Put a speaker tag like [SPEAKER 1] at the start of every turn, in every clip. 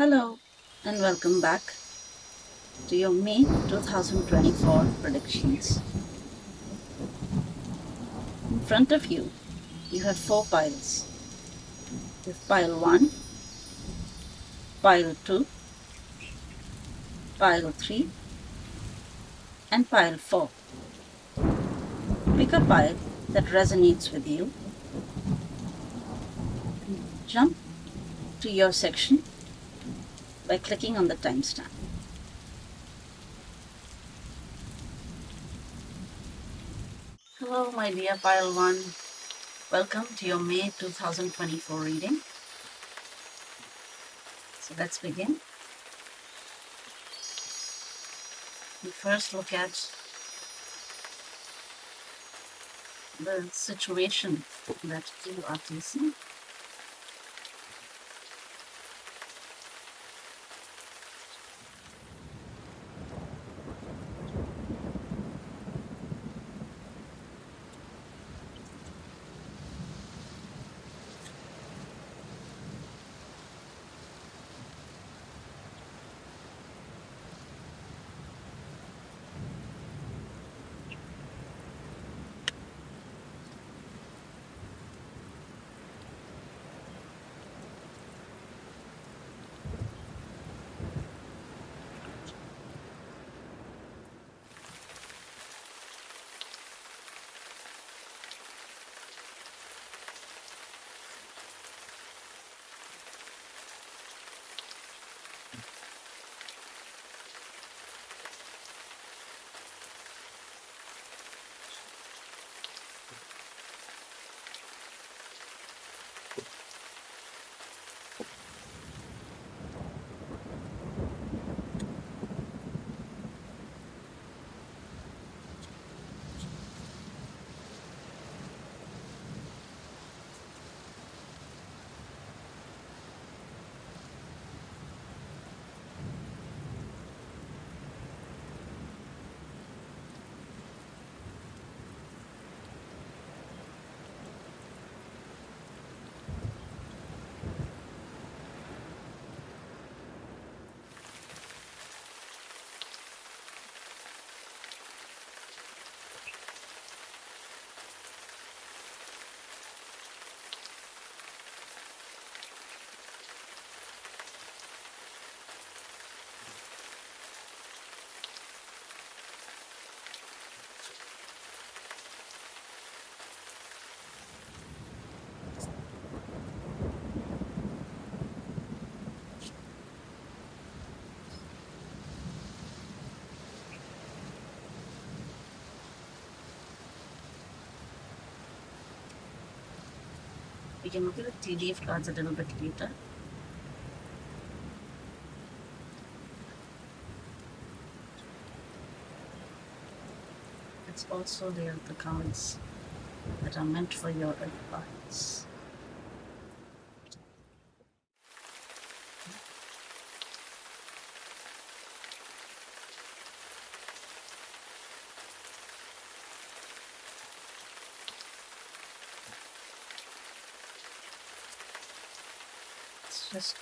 [SPEAKER 1] Hello and welcome back to your May 2024 predictions. In front of you, you have four piles. You have pile 1, pile 2, pile 3, and pile 4. Pick a pile that resonates with you and jump to your section by clicking on the timestamp. Hello, my dear pile 1. Welcome to your May 2024 reading. So let's begin. We first look at the situation that you are facing. We can look at the tea leaf cards a little bit later. It's also there the cards that are meant for your advice. It's just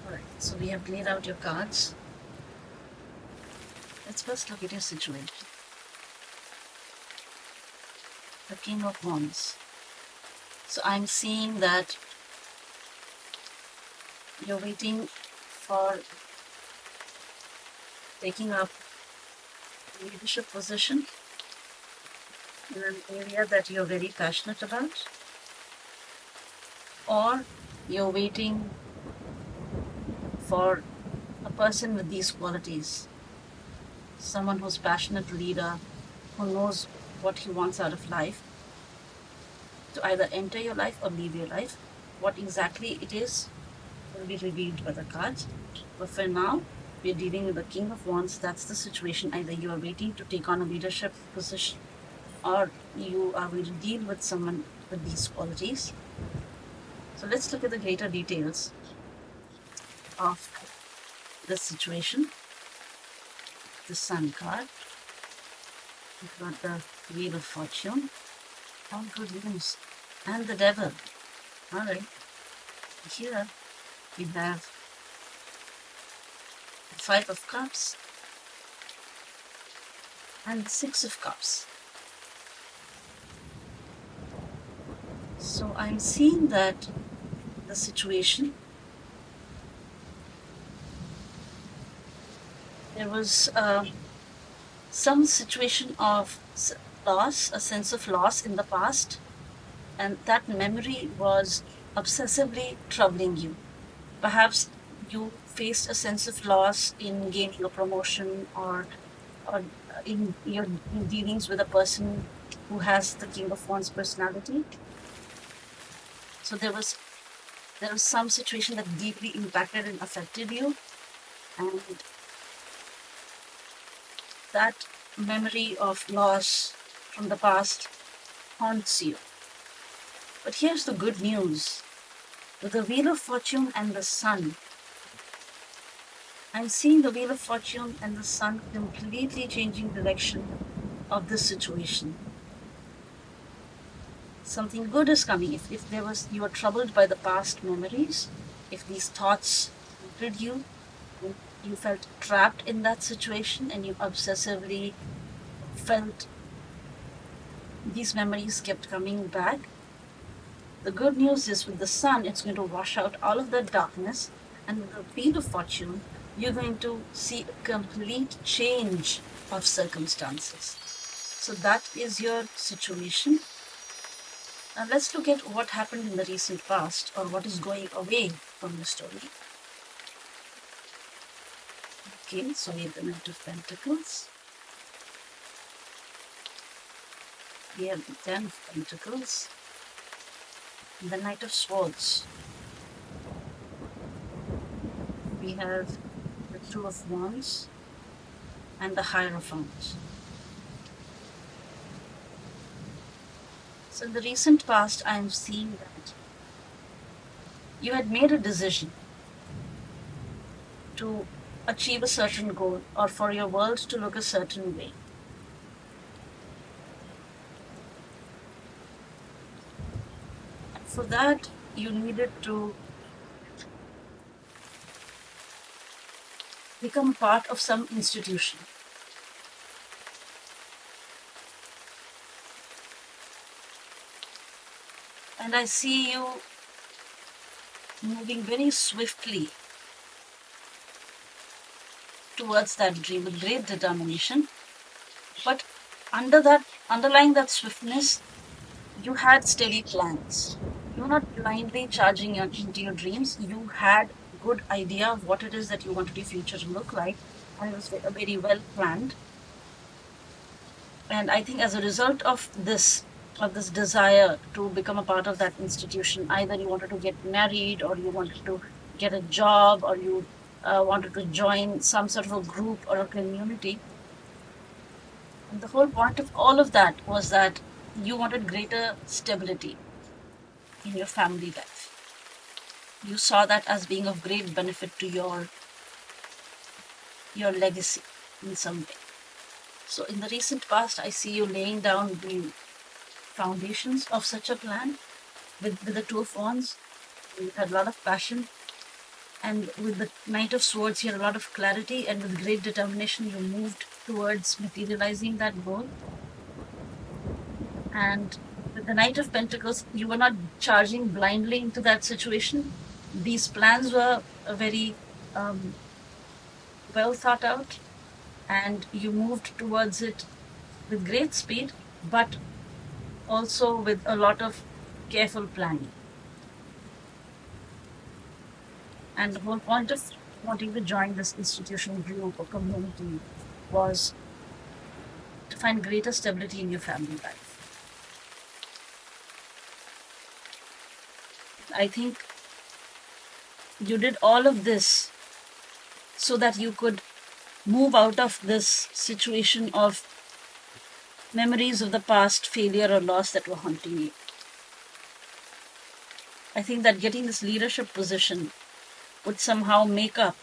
[SPEAKER 1] Alright, so we have laid out your cards. Let's first look at your situation. The King of Wands. So I'm seeing that you're waiting for taking up leadership position in an area that you're very passionate about, or you're waiting for a person with these qualities, someone who's passionate leader, who knows what he wants out of life, to either enter your life or leave your life. What exactly it is will be revealed by the cards. But for now, we're dealing with the King of Wands. That's the situation. Either you are waiting to take on a leadership position or you are going to deal with someone with these qualities. So let's look at the greater details of this situation. The Sun card. We've got the Wheel of Fortune. All good news. And the Devil. Alright. Here we have the Five of Cups and the Six of Cups. So I'm seeing that the situation, there was some situation of loss, a sense of loss in the past, and that memory was obsessively troubling you. Perhaps you faced a sense of loss in gaining a promotion or in your dealings with a person who has the King of Wands personality. So there was some situation that deeply impacted and affected you, and that memory of loss from the past haunts you. But here's the good news. With the Wheel of Fortune and the Sun, I'm seeing the Wheel of Fortune and the Sun completely changing direction of this situation. Something good is coming. If you were troubled by the past memories, if these thoughts haunted you, you felt trapped in that situation and you obsessively felt these memories kept coming back. The good news is with the Sun, it's going to wash out all of that darkness, and with the Wheel of Fortune, you're going to see a complete change of circumstances. So that is your situation. Now let's look at what happened in the recent past, or what is going away from the story. Okay, so we have the Knight of Pentacles. We have the Ten of Pentacles. And the Knight of Swords. We have the Two of Wands and the Hierophant. So in the recent past, I am seeing that you had made a decision to achieve a certain goal or for your world to look a certain way. And for that, you needed to become part of some institution. And I see you moving very swiftly towards that dream with great determination. But underlying that swiftness, you had steady plans. You were not blindly charging into your dreams. You had a good idea of what it is that you wanted your future to look like, and it was very well planned. And I think as a result of this desire to become a part of that institution, either you wanted to get married, or you wanted to get a job, or you wanted to join some sort of a group or a community. And the whole point of all of that was that you wanted greater stability in your family life. You saw that as being of great benefit to your legacy in some way. So in the recent past, I see you laying down the foundations of such a plan with the Two of Wands. You had a lot of passion, and with the Knight of Swords, you had a lot of clarity, and with great determination, you moved towards materializing that goal. And with the Knight of Pentacles, you were not charging blindly into that situation. These plans were very well thought out, and you moved towards it with great speed, but also with a lot of careful planning. And the whole point of wanting to join this institutional group or community was to find greater stability in your family life. I think you did all of this so that you could move out of this situation of memories of the past, failure or loss that were haunting you. I think that getting this leadership position would somehow make up,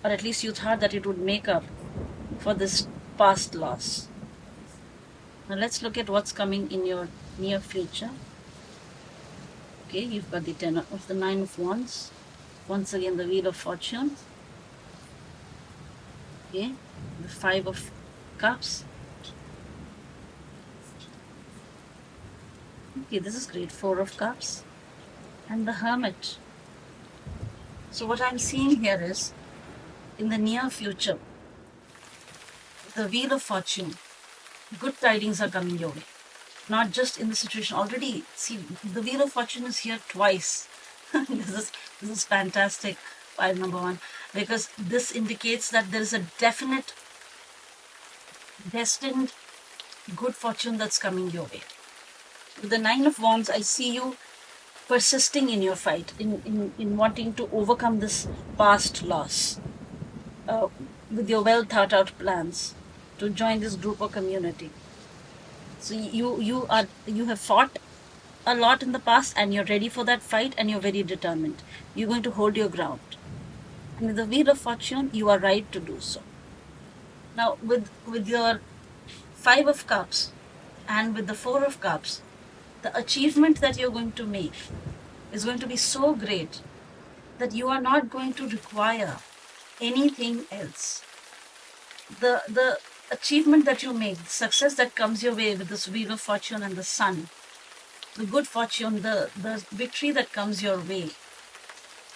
[SPEAKER 1] or at least you thought that it would make up for this past loss. Now let's look at what's coming in your near future. Okay, you've got the 10 of the 9 of Wands. Once again, the Wheel of Fortune. Okay, the 5 of Cups. Okay, this is great. 4 of Cups. And the Hermit. So what I'm seeing here is, in the near future, the Wheel of Fortune, good tidings are coming your way. Not just in the situation already. See, the Wheel of Fortune is here twice. This is fantastic, pile number 1, because this indicates that there is a definite, destined good fortune that's coming your way. With the 9 of Wands, I see you persisting in your fight, in wanting to overcome this past loss, with your well thought out plans to join this group or community. So you have fought a lot in the past, and you're ready for that fight, and you're very determined. You're going to hold your ground. And with the Wheel of Fortune, you are right to do so. Now, with your 5 of Cups and with the 4 of Cups, the achievement that you're going to make is going to be so great that you are not going to require anything else. The achievement that you make, the success that comes your way with this Wheel of Fortune and the Sun, the good fortune, the victory that comes your way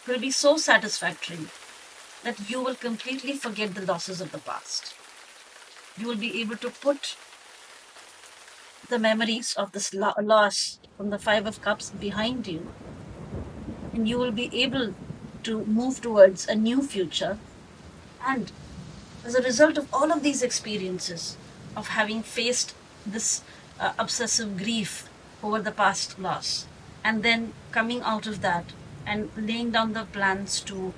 [SPEAKER 1] will be so satisfactory that you will completely forget the losses of the past. You will be able to put the memories of this loss from the 5 of Cups behind you, and you will be able to move towards a new future. And as a result of all of these experiences of having faced this obsessive grief over the past loss, and then coming out of that and laying down the plans to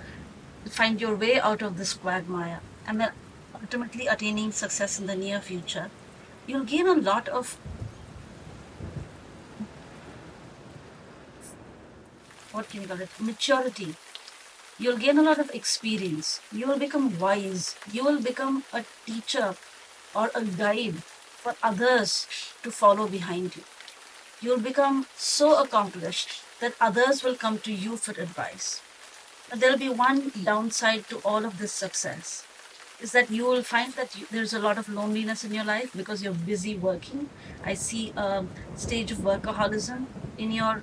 [SPEAKER 1] find your way out of this quagmire, and then ultimately attaining success in the near future, you'll gain a lot of, what can you call it, maturity. You'll gain a lot of experience. You will become wise. You will become a teacher or a guide for others to follow behind you. You'll become so accomplished that others will come to you for advice. But there'll be one downside to all of this success, is that you will find that there's a lot of loneliness in your life because you're busy working. I see a stage of workaholism in your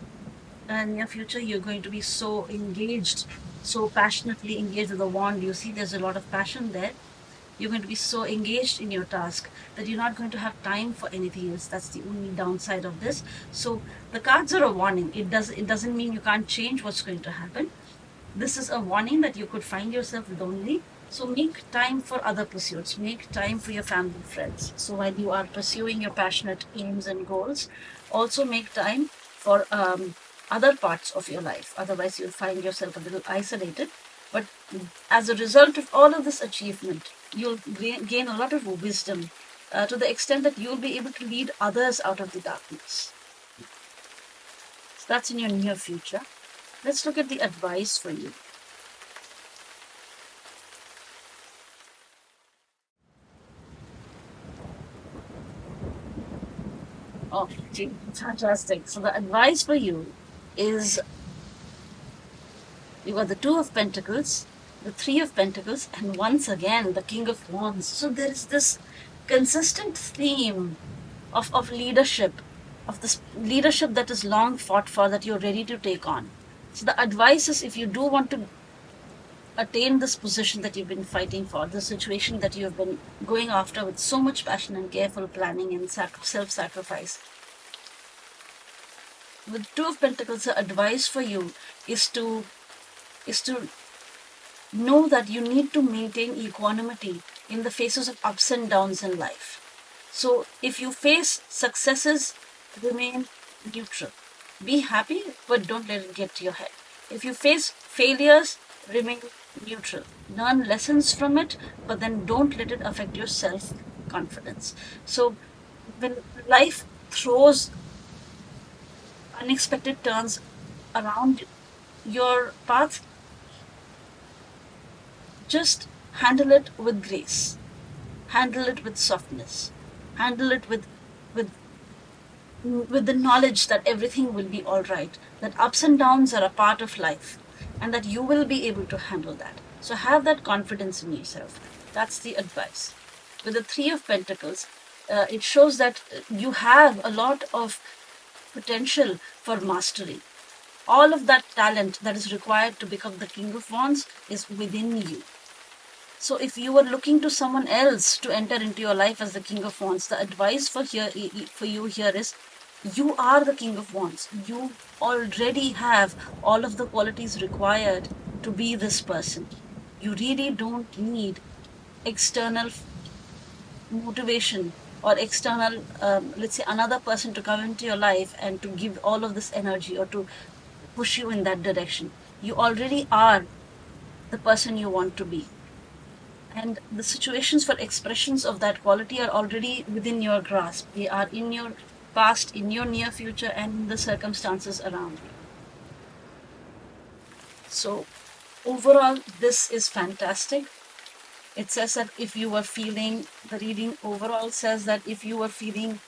[SPEAKER 1] near future. You're going to be so engaged, so passionately engaged with the wand. You see there's a lot of passion there. You're going to be so engaged in your task that you're not going to have time for anything else. That's the only downside of this. So the cards are a warning. It doesn't mean you can't change what's going to happen. This is a warning that you could find yourself lonely. So make time for other pursuits. Make time for your family and friends. So while you are pursuing your passionate aims and goals, also make time for other parts of your life. Otherwise, you'll find yourself a little isolated. But as a result of all of this achievement, you'll gain a lot of wisdom to the extent that you'll be able to lead others out of the darkness. So that's in your near future. Let's look at the advice for you. Oh, gee, fantastic. So the advice for you is, you got the 2 of Pentacles, the 3 of Pentacles, and once again the King of Wands. So there is this consistent theme of leadership, of this leadership that is long fought for, that you're ready to take on. So the advice is, if you do want to attain this position that you've been fighting for, the situation that you've been going after with so much passion and careful planning and self-sacrifice, with 2 of Pentacles, the advice for you is to know that you need to maintain equanimity in the faces of ups and downs in life. So if you face successes, remain neutral. Be happy, but don't let it get to your head. If you face failures, remain neutral. Learn lessons from it, but then don't let it affect your self confidence. So, when life throws unexpected turns around your path, just handle it with grace, handle it with softness, handle it with with the knowledge that everything will be all right, that ups and downs are a part of life, and that you will be able to handle that. So have that confidence in yourself. That's the advice. With the Three of Pentacles, it shows that you have a lot of potential for mastery. All of that talent that is required to become the King of Wands is within you. So if you were looking to someone else to enter into your life as the King of Wands, the advice for you here is you are the King of Wands. You already have all of the qualities required to be this person. You really don't need external motivation or external, let's say, another person to come into your life and to give all of this energy or to push you in that direction. You already are the person you want to be, and the situations for expressions of that quality are already within your grasp. They are in your past, in your near future, and in the circumstances around you. So overall, this is fantastic. It says that if you were feeling, the reading overall says that if you were feeling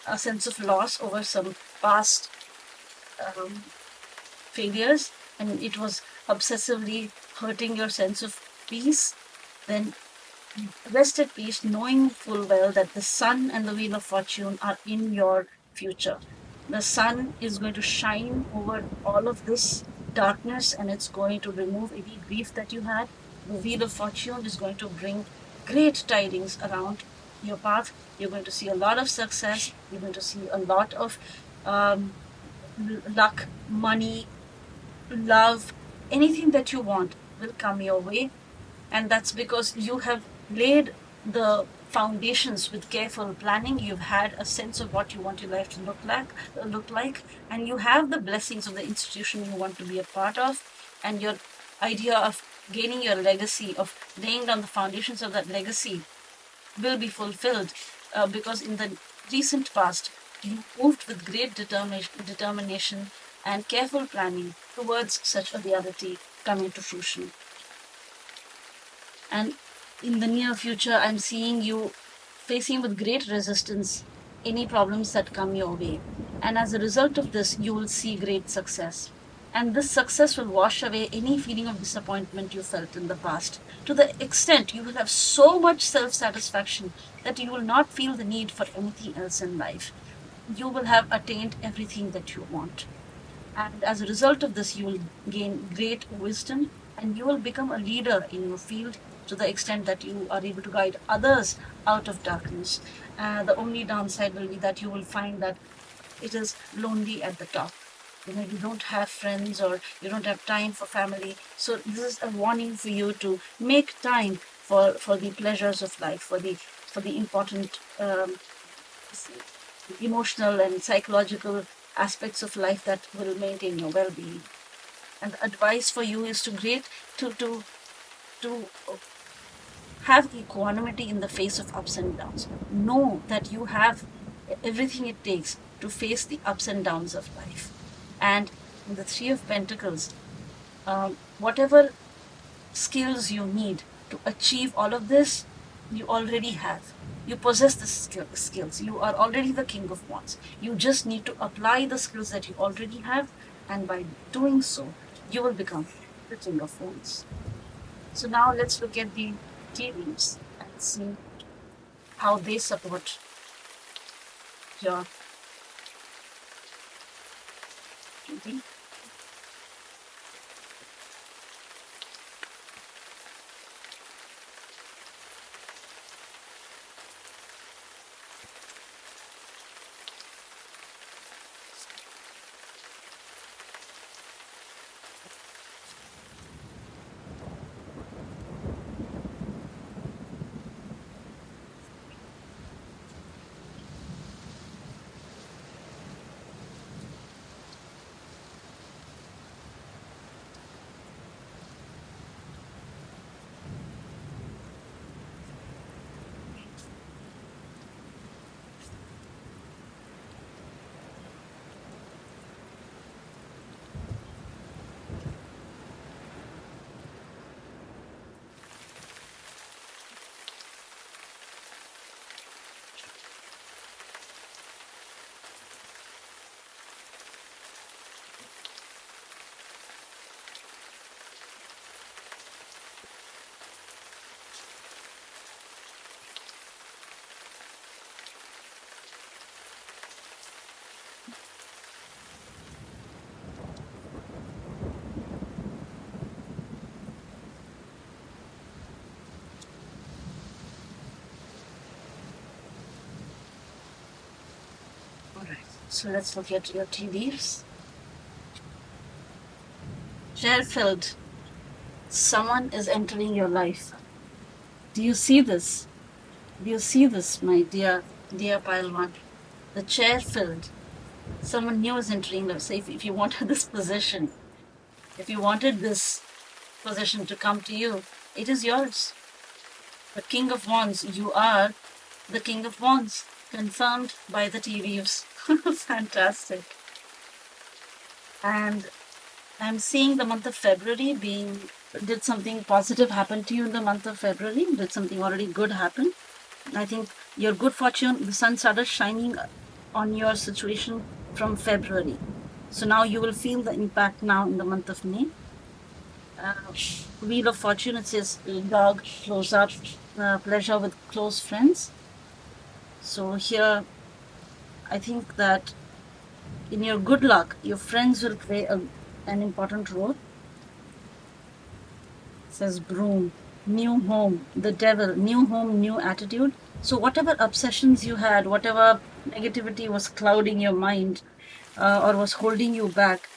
[SPEAKER 1] a sense of loss over some past um, failures, and it was obsessively hurting your sense of peace, then rest at peace, knowing full well that the sun and the wheel of fortune are in your future. The sun is going to shine over all of this darkness, and it's going to remove any grief that you had. The wheel of fortune is going to bring great tidings around your path. You're going to see a lot of success. You're going to see a lot of um, luck, money, love, anything that you want will come your way. And that's because you have laid the foundations with careful planning. You've had a sense of what you want your life to look like, and you have the blessings of the institution you want to be a part of, and your idea of gaining your legacy, of laying down the foundations of that legacy will be fulfilled, because in the recent past, you moved with great determination and careful planning towards such a reality coming to fruition. And in the near future, I'm seeing you facing with great resistance any problems that come your way. And as a result of this, you will see great success. And this success will wash away any feeling of disappointment you felt in the past. To the extent you will have so much self satisfaction that you will not feel the need for anything else in life. You will have attained everything that you want. And as a result of this, you will gain great wisdom, and you will become a leader in your field to the extent that you are able to guide others out of darkness. The only downside will be that you will find that it is lonely at the top. You don't have friends or you don't have time for family. So this is a warning for you to make time for the pleasures of life, for the important emotional and psychological aspects of life that will maintain your well-being. And the advice for you is to have equanimity in the face of ups and downs. Know that you have everything it takes to face the ups and downs of life. And in the Three of Pentacles, whatever skills you need to achieve all of this, you already have. You possess the skills. You are already the King of Wands. You just need to apply the skills that you already have, and by doing so, you will become the King of Wands. So now let's look at the tea leaves and see how they support your reading. So let's look at your tea leaves. Chair filled. Someone is entering your life. Do you see this? Do you see this, my dear pile one? The chair filled. Someone new is entering life. So if you wanted this position, if you wanted this position to come to you, it is yours. The King of Wands, you are the King of Wands, confirmed by the tea leaves. Fantastic. And I'm seeing the month of February being, did something positive happen to you in the month of February? Did something already good happen? I think your good fortune, the sun started shining on your situation from February. So now you will feel the impact now in the month of May. Wheel of Fortune, it says dog, close up, pleasure with close friends. So here, I think that in your good luck, your friends will play an important role. It says broom, new home, the devil, new home, new attitude. So whatever obsessions you had, whatever negativity was clouding your mind or was holding you back,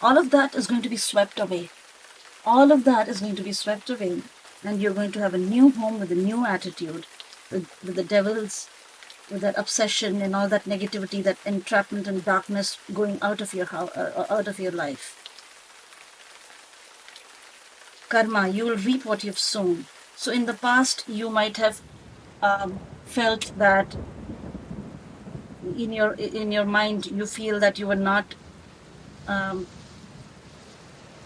[SPEAKER 1] all of that is going to be swept away. All of that is going to be swept away, and you're going to have a new home with a new attitude, with the devil's, with that obsession and all that negativity, that entrapment and darkness going out of your out of your life. Karma, you will reap what you've sown. So in the past, you might have felt that in your mind, you feel that you were not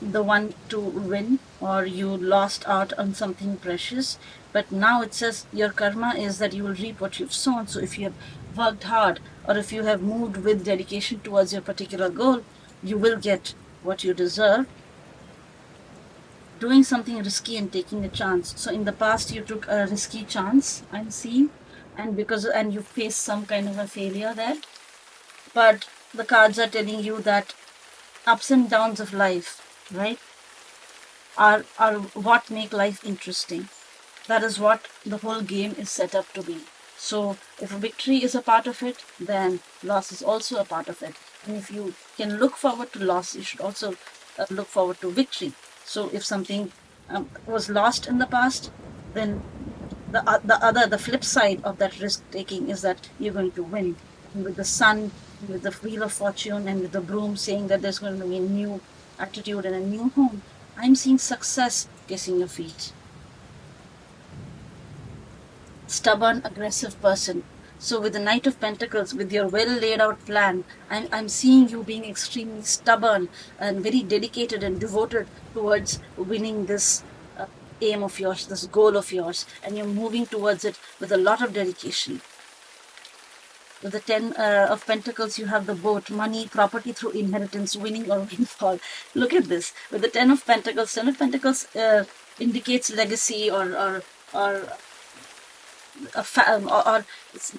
[SPEAKER 1] the one to win, or you lost out on something precious. But now it says your karma is that you will reap what you've sown. So if you have worked hard, or if you have moved with dedication towards your particular goal, you will get what you deserve. Doing something risky and taking a chance. So in the past, you took a risky chance, I'm seeing, and you faced some kind of a failure there. But the cards are telling you that ups and downs of life, right, are what make life interesting. That is what the whole game is set up to be. So if a victory is a part of it, then loss is also a part of it. And if you can look forward to loss, you should also look forward to victory. So if something was lost in the past, then the flip side of that risk taking is that you're going to win. And with the sun, with the wheel of fortune, and with the broom saying that there's going to be a new attitude and a new home, I'm seeing success kissing your feet. Stubborn, aggressive person. So with the Knight of Pentacles, with your well laid out plan, I'm seeing you being extremely stubborn and very dedicated and devoted towards winning this aim of yours, this goal of yours, and you're moving towards it with a lot of dedication. With the 10 of Pentacles, you have the boat, money, property through inheritance, winning or windfall. Look at this. With the 10 of Pentacles, indicates legacy or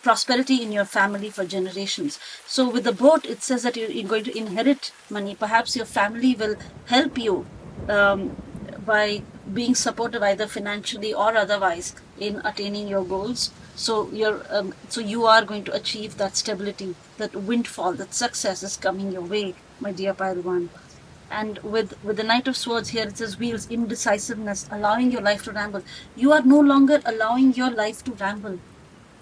[SPEAKER 1] prosperity in your family for generations. So with the boat, it says that you're going to inherit money. Perhaps your family will help you by being supportive either financially or otherwise in attaining your goals. So you are going to achieve that stability, that windfall, that success is coming your way, my dear pile one. And with the Knight of Swords here, it says wheels, indecisiveness, allowing your life to ramble. You are no longer allowing your life to ramble.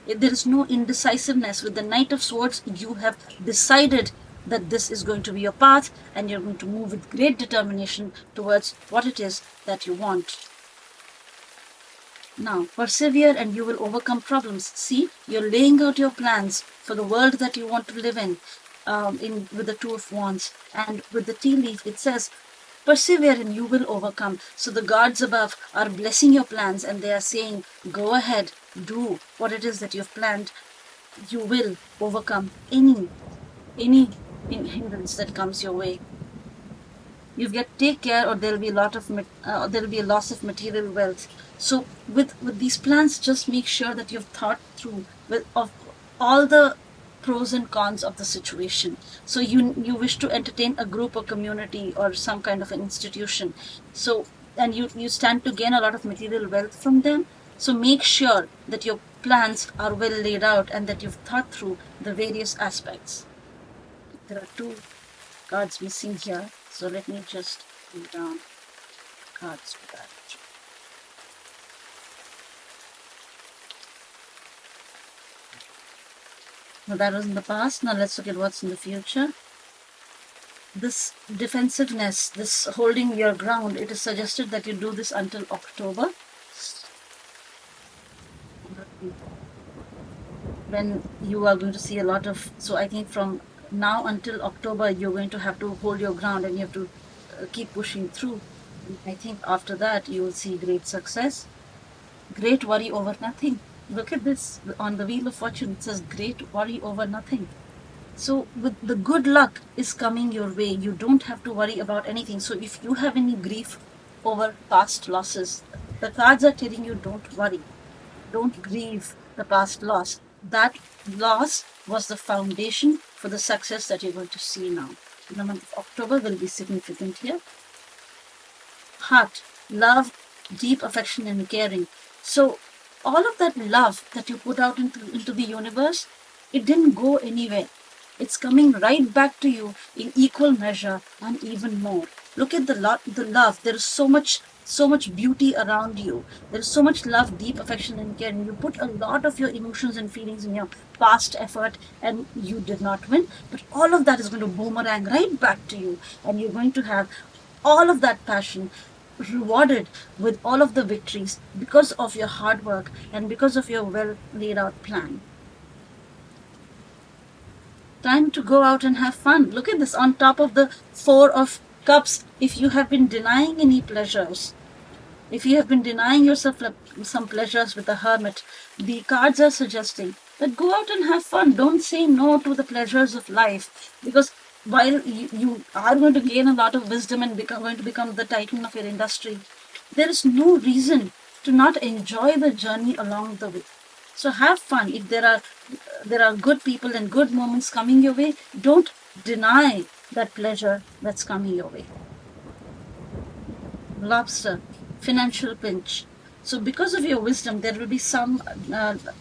[SPEAKER 1] There is no indecisiveness. With the Knight of Swords, you have decided that this is going to be your path, and you're going to move with great determination towards what it is that you want. Now, persevere and you will overcome problems. See, you're laying out your plans for the world that you want to live in with the Two of Wands. And with the tea leaf, it says, persevere and you will overcome. So the gods above are blessing your plans, and they are saying, go ahead, do what it is that you've planned. You will overcome any hindrance that comes your way. You get take care, or there'll be a lot of there'll be a loss of material wealth. So with these plans, just make sure that you've thought through of all the pros and cons of the situation. So you wish to entertain a group or community or some kind of an institution. So and you stand to gain a lot of material wealth from them. So make sure that your plans are well laid out and that you've thought through the various aspects. There are two cards missing here, so let me just put down cards for that. Now that was in the past. Now let's look at what's in the future. This defensiveness, this holding your ground, it is suggested that you do this until October, when you are going to see a lot of, so I think from now until October, you're going to have to hold your ground and you have to keep pushing through. I think after that, you will see great success. Great worry over nothing. Look at this on the Wheel of Fortune. It says great worry over nothing. So with the good luck is coming your way. You don't have to worry about anything. So if you have any grief over past losses, the cards are telling you don't worry. Don't grieve the past loss. That loss was the foundation for the success that you're going to see now. The month of October will be significant here. Heart, love, deep affection and caring. So all of that love that you put out into the universe, it didn't go anywhere. It's coming right back to you in equal measure and even more. Look at the love. There is so much beauty around you. There is so much love, deep affection and care. And you put a lot of your emotions and feelings in your past effort and you did not win. But all of that is going to boomerang right back to you. And you're going to have all of that passion rewarded with all of the victories because of your hard work and because of your well laid out plan. Time to go out and have fun. Look at this on top of the Four of Cups. If you have been denying any pleasures, if you have been denying yourself some pleasures with the Hermit, the cards are suggesting that go out and have fun. Don't say no to the pleasures of life, because while you are going to gain a lot of wisdom and going to become the titan of your industry, there is no reason to not enjoy the journey along the way. So have fun. If there are good people and good moments coming your way, don't deny that pleasure that's coming your way. Lobster, financial pinch. So because of your wisdom, there will be some,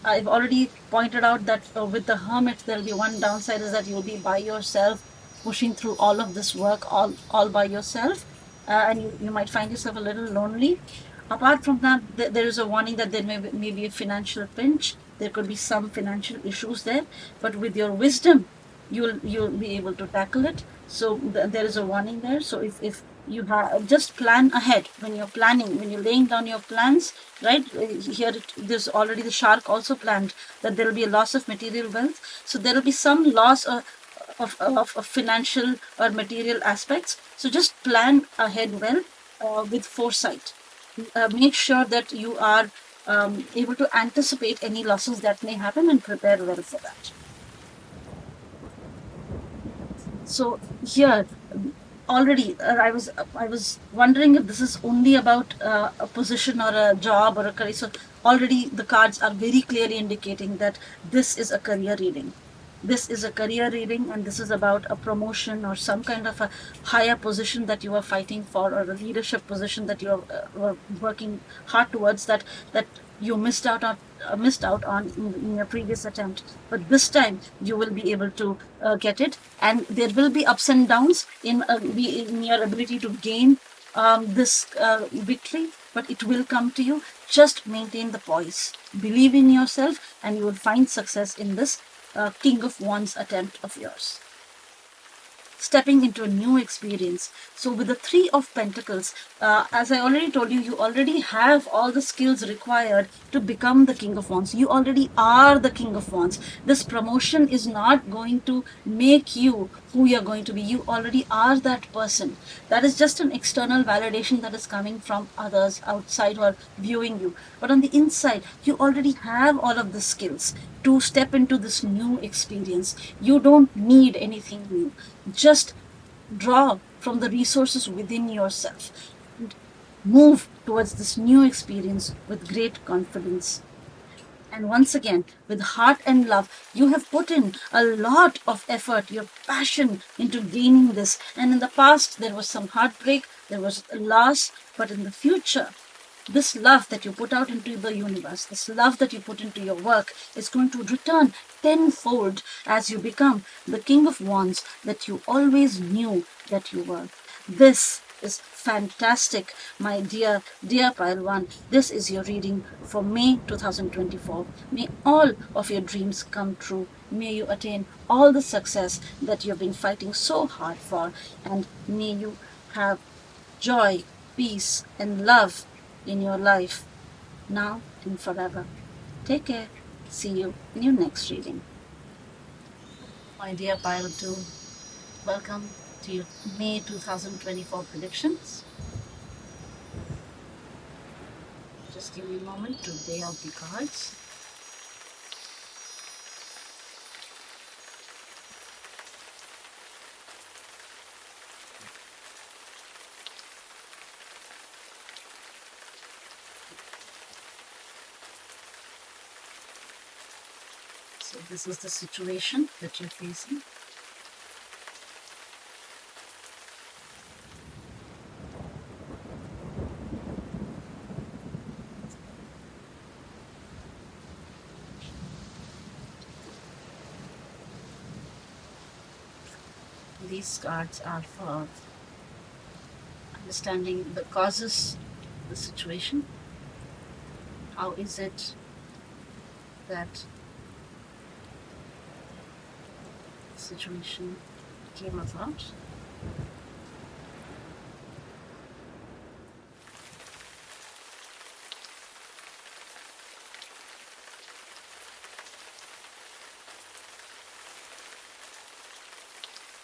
[SPEAKER 1] I've already pointed out that with the Hermit, there will be one downside is that you'll be by yourself, pushing through all of this work all by yourself, and you might find yourself a little lonely. Apart from that, there is a warning that there may be a financial pinch. There could be some financial issues there, but with your wisdom, you'll be able to tackle it. So there is a warning there. So if you have, just plan ahead when you're planning, when you're laying down your plans, right? Here there's already the shark also planned that there will be a loss of material wealth. So there will be some loss of financial or material aspects. So just plan ahead well with foresight. Make sure that you are able to anticipate any losses that may happen and prepare well for that. So here already I was wondering if this is only about a position or a job or a career. So already the cards are very clearly indicating that this is a career reading. This is a career reading, and this is about a promotion or some kind of a higher position that you are fighting for, or a leadership position that you are working hard towards, that you missed out on in your previous attempt. But this time you will be able to get it, and there will be ups and downs in your ability to gain this victory, but it will come to you. Just maintain the poise, believe in yourself, and you will find success in this King of Wands attempt of yours. Stepping into a new experience. So with the Three of Pentacles, as I already told you, you already have all the skills required to become the King of Wands. You already are the King of Wands. This promotion is not going to make you who you're going to be. You already are that person. That is just an external validation that is coming from others outside who are viewing you. But on the inside, you already have all of the skills to step into this new experience. You don't need anything new. Just draw from the resources within yourself and move towards this new experience with great confidence. And once again, with heart and love, you have put in a lot of effort, your passion into gaining this. And in the past, there was some heartbreak, there was loss, but in the future, this love that you put out into the universe, this love that you put into your work is going to return tenfold as you become the King of Wands that you always knew that you were. This is fantastic, my dear Pile 1. This is your reading for May 2024. May all of your dreams come true. May you attain all the success that you've been fighting so hard for, and may you have joy, peace, and love in your life now and forever. Take care. See you in your next reading. My dear Pile 2, welcome to your May 2024 predictions. Just give me a moment to lay out the cards. So this is the situation that you're facing. These cards are for understanding the causes of the situation. How is it that the situation came about?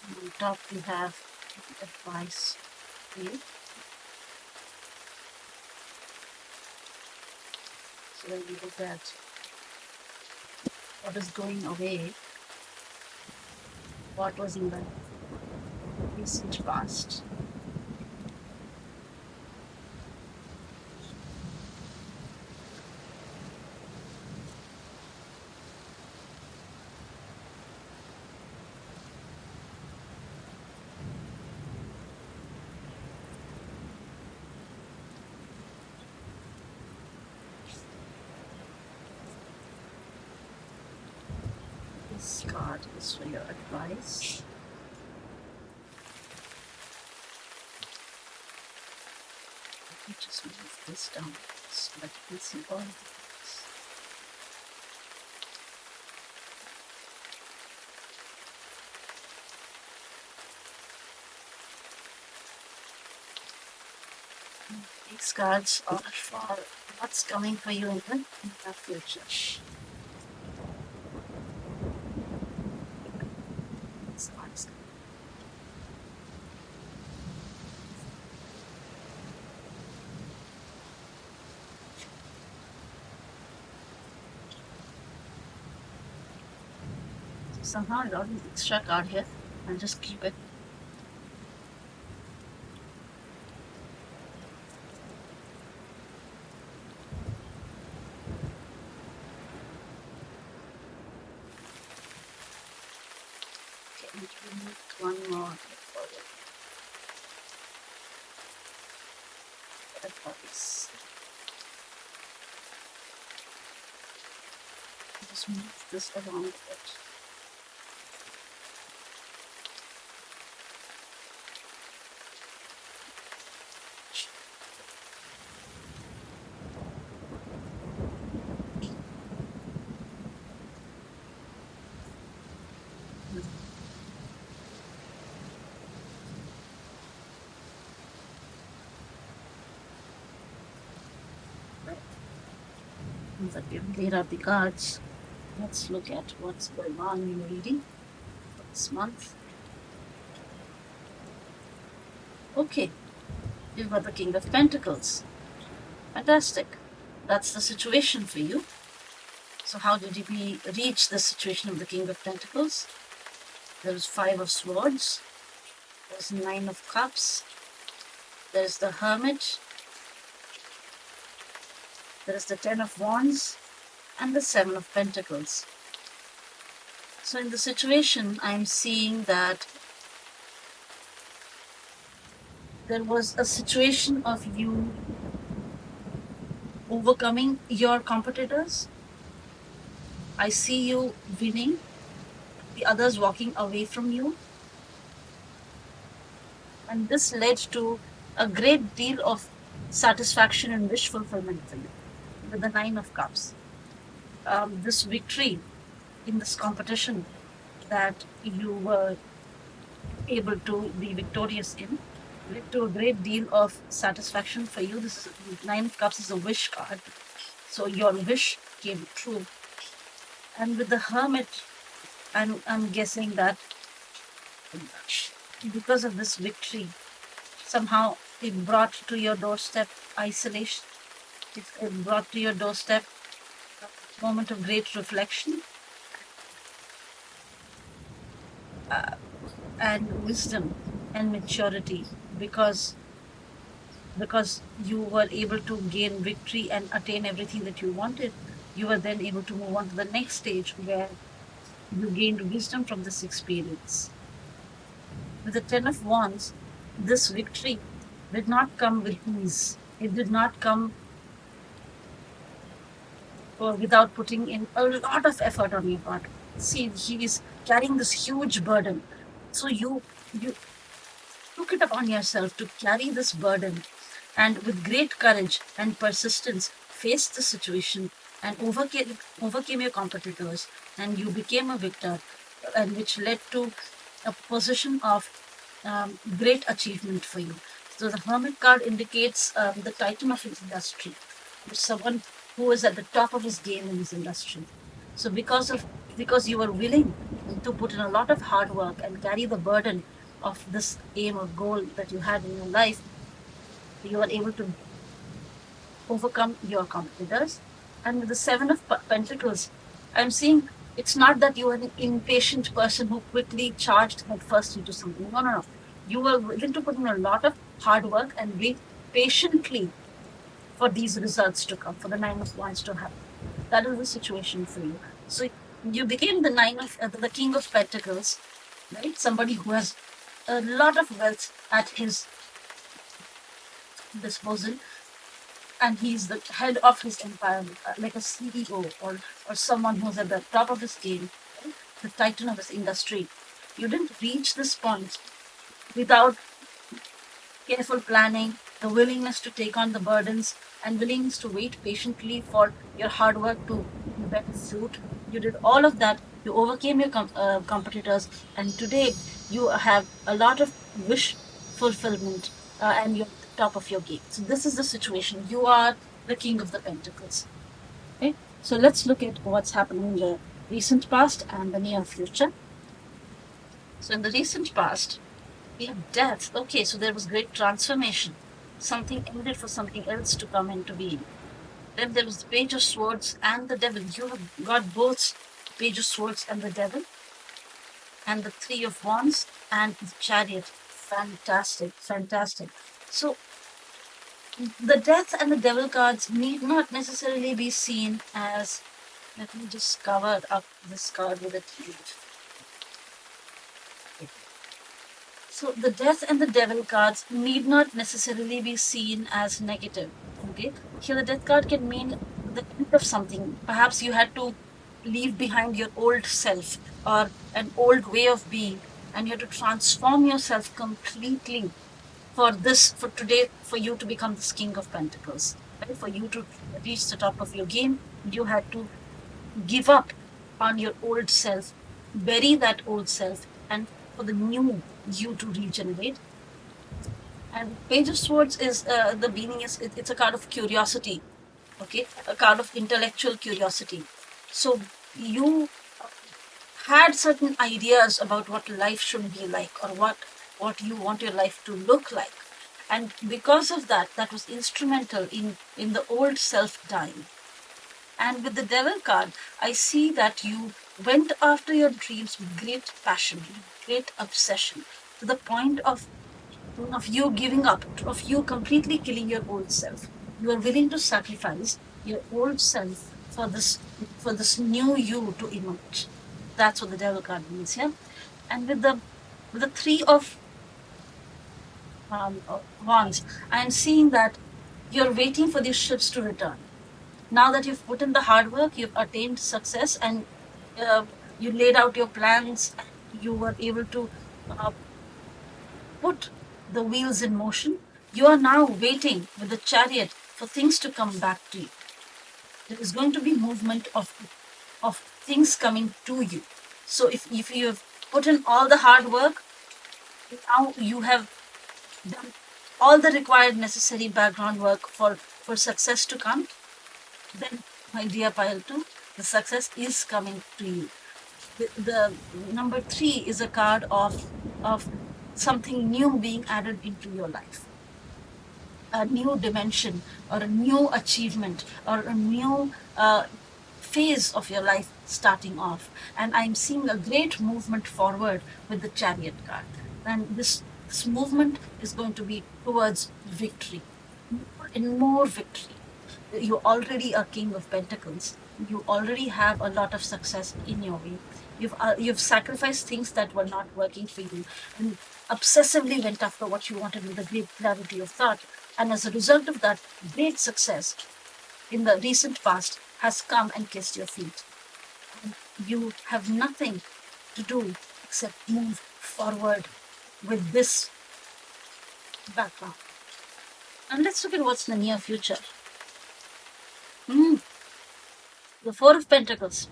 [SPEAKER 1] On top we have advice for you. So when we look at what is going away, what was in the recent past. This card is for your advice. Let me just move this down so that you can see all of this. These cards are for what's coming for you in the near future. These cards. So somehow I got an extra card here. I'll just keep it. Okay, and we need one more for the advice. Just move this around a bit. Now that we've laid out the cards, let's look at what's going on in your reading for this month. Okay, we've got the King of Pentacles. Fantastic. That's the situation for you. So how did we reach the situation of the King of Pentacles? There's 5 of Swords. There's 9 of Cups. There's the Hermit. There is the 10 of Wands and the 7 of Pentacles. So in the situation, I'm seeing that there was a situation of you overcoming your competitors. I see you winning, the others walking away from you. And this led to a great deal of satisfaction and wish fulfillment for you with the Nine of Cups. This victory in this competition that you were able to be victorious in led to a great deal of satisfaction for you. This is Nine of Cups is a wish card. So your wish came true. And with the Hermit, I'm guessing that because of this victory, somehow it brought to your doorstep isolation. It brought to your doorstep a moment of great reflection and wisdom and maturity because you were able to gain victory and attain everything that you wanted. You were then able to move on to the next stage where you gained wisdom from this experience. With the Ten of Wands, this victory did not come with ease. It did not come without putting in a lot of effort on your part. See, he is carrying this huge burden. So you took it upon yourself to carry this burden and with great courage and persistence faced the situation and overcame your competitors, and you became a victor, and which led to a position of great achievement for you. So the Hermit card indicates the titan of his industry, someone who is at the top of his game in his industry. So because you were willing to put in a lot of hard work and carry the burden of this aim or goal that you had in your life, you were able to overcome your competitors. And with the Seven of Pentacles, I'm seeing it's not that you are an impatient person who quickly charged headfirst into something. No, no, no. You were willing to put in a lot of hard work and wait patiently for these results to come, for the Nine of Wands to happen. That is the situation for you. So you became the King of Pentacles, right? Somebody who has a lot of wealth at his disposal, and he's the head of his empire, like a CEO or someone who's at the top of his game, right? The titan of his industry. You didn't reach this point without careful planning, the willingness to take on the burdens, and willingness to wait patiently for your hard work to bear fruit. You did all of that. You overcame your competitors, and today you have a lot of wish fulfillment, and you're at the top of your game. So this is the situation. You are the King of the Pentacles. Okay, so let's look at what's happening in the recent past and the near future. So in the recent past, we have death. Okay, so there was great transformation. Something ended for something else to come into being. Then there was the Page of Swords and the Devil. You have got both Page of Swords and the Devil, and the Three of Wands and the Chariot. Fantastic, fantastic. So the Death and the Devil cards need not necessarily be seen as. Let me just cover up this card with a leaf. So the Death and the Devil cards need not necessarily be seen as negative. Okay, here the Death card can mean the end of something. Perhaps you had to leave behind your old self or an old way of being, and you had to transform yourself completely for today, for you to become this King of Pentacles. Right? For you to reach the top of your game, you had to give up on your old self, bury that old self, and for the new you to regenerate. And Page of Swords is the meaning is it's a card of curiosity, okay, a card of intellectual curiosity. So you had certain ideas about what life should be like, or what you want your life to look like, and because of that, that was instrumental in the old self dying. And with the Devil card, I see that you went after your dreams with great passion, great obsession, to the point of you giving up, of you completely killing your old self. You are willing to sacrifice your old self for this new you to emerge. That's what the Devil card means here. And with the Three of Wands, I am seeing that you're waiting for these ships to return. Now that you've put in the hard work, you've attained success, and you laid out your plans, and you were able to uh, put the wheels in motion. You are now waiting with the chariot for things to come back to you. There is going to be movement of things coming to you. So if you have put in all the hard work, now you have done all the required necessary background work for success to come, then, my dear pile 2, the success is coming to you. The number 3 is a card of something new being added into your life, a new dimension or a new achievement or a new phase of your life starting off. And I'm seeing a great movement forward with the chariot card. And this movement is going to be towards victory, more and more victory. You already are king of pentacles. You already have a lot of success in your way. You've sacrificed things that were not working for you, and obsessively went after what you wanted with a great clarity of thought. And as a result of that, great success in the recent past has come and kissed your feet. And you have nothing to do except move forward with this background. And let's look at what's in the near future. The Four of Pentacles.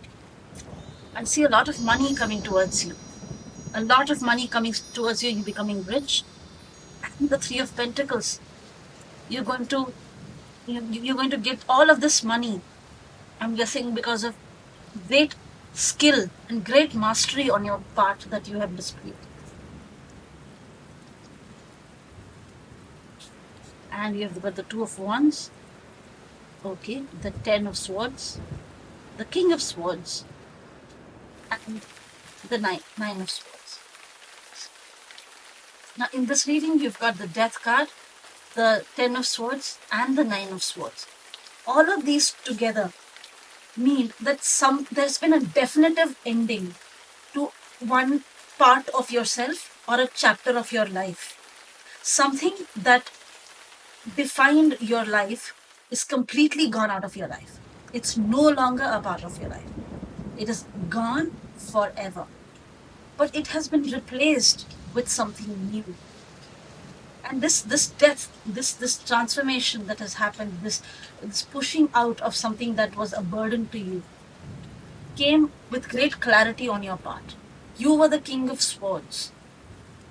[SPEAKER 1] I see a lot of money coming towards you. A lot of money coming towards you, you becoming rich. And the Three of Pentacles. You're going to get all of this money, I'm guessing, because of great skill and great mastery on your part that you have displayed. And you've got the Two of Wands. Okay, the Ten of Swords, the King of Swords, and the Nine of Swords. Now, in this reading, you've got the Death card, the Ten of Swords, and the Nine of Swords. All of these together mean that there's been a definitive ending to one part of yourself or a chapter of your life. Something that defined your life is completely gone out of your life. It's no longer a part of your life. It is gone forever. But it has been replaced with something new. And this death, this transformation that has happened, this pushing out of something that was a burden to you, came with great clarity on your part. You were the King of Swords.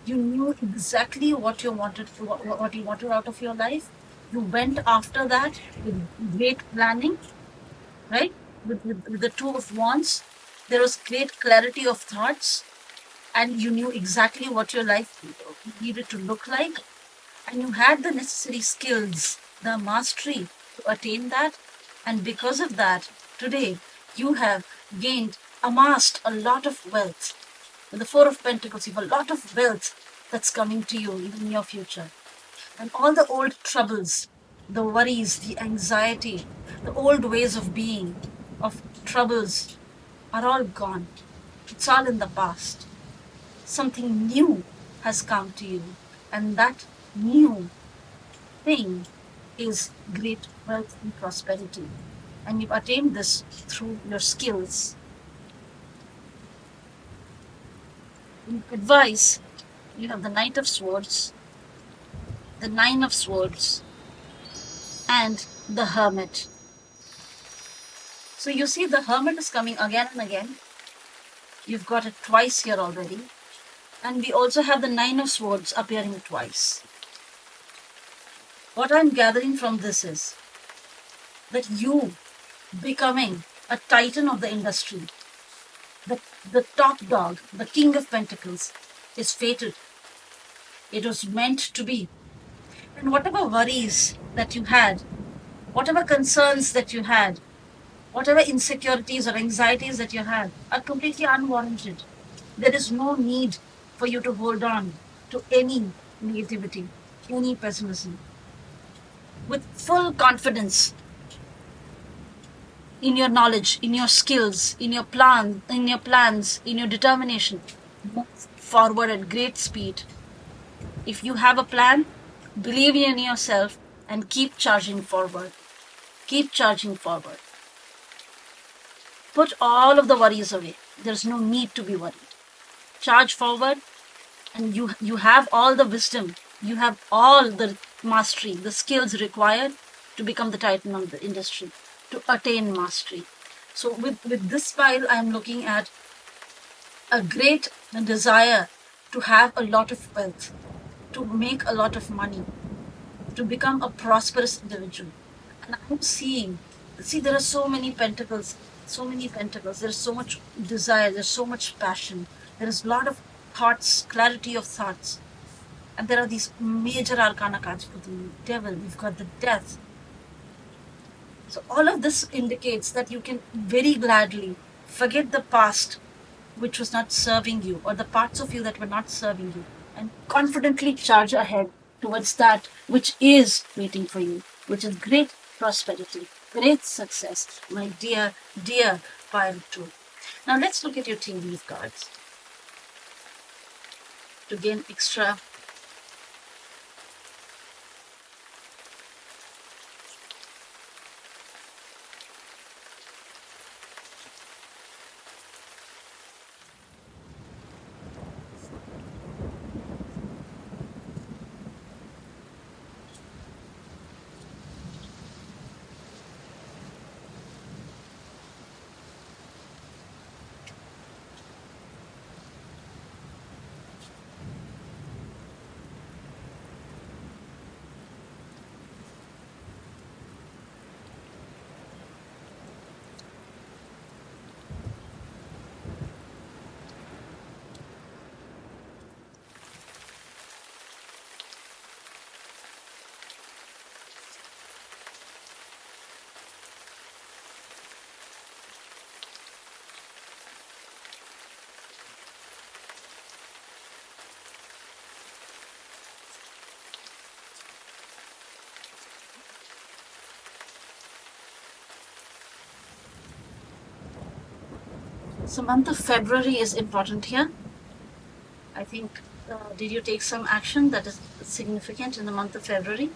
[SPEAKER 1] You knew exactly what you wanted out of your life. You went after that with great planning, right? With the Two of Wands, there was great clarity of thoughts, and you knew exactly what your life needed to look like, and you had the necessary skills, the mastery to attain that. And because of that, today you have amassed a lot of wealth. With the Four of Pentacles, you have a lot of wealth that's coming to you in the near future. And all the old troubles, the worries, the anxiety, the old ways of being, of troubles, are all gone. It's all in the past. Something new has come to you, and that new thing is great wealth and prosperity. And you've attained this through your skills. In advice, you have the Knight of Swords, the Nine of Swords, and the Hermit. So you see the Hermit is coming again and again. You've got it twice here already. And we also have the Nine of Swords appearing twice. What I'm gathering from this is that you becoming a titan of the industry, the top dog, the King of Pentacles, is fated. It was meant to be. And whatever worries that you had, whatever concerns that you had, whatever insecurities or anxieties that you had, are completely unwarranted. There is no need for you to hold on to any negativity, any pessimism. With full confidence in your knowledge, in your skills, in your plans, in your determination, move forward at great speed. If you have a plan, believe in yourself and keep charging forward. Keep charging forward. Put all of the worries away. There's no need to be worried. Charge forward, and you have all the wisdom, you have all the mastery, the skills required to become the titan of the industry, to attain mastery. So with this pile, I'm looking at a great desire to have a lot of wealth, to make a lot of money, to become a prosperous individual. And I'm seeing, see, there are so many pentacles, so many pentacles. There's so much desire, there's so much passion, there is a lot of thoughts, clarity of thoughts. And there are these major arcana cards for the devil. We've got the death. So all of this indicates that you can very gladly forget the past which was not serving you, or the parts of you that were not serving you, and confidently charge ahead towards that which is waiting for you, which is great prosperity, great success, my dear, dear pile 2. Now let's look at your tea leaf cards to gain extra. So month of February is important here. I think, did you take some action that is significant in the month of February?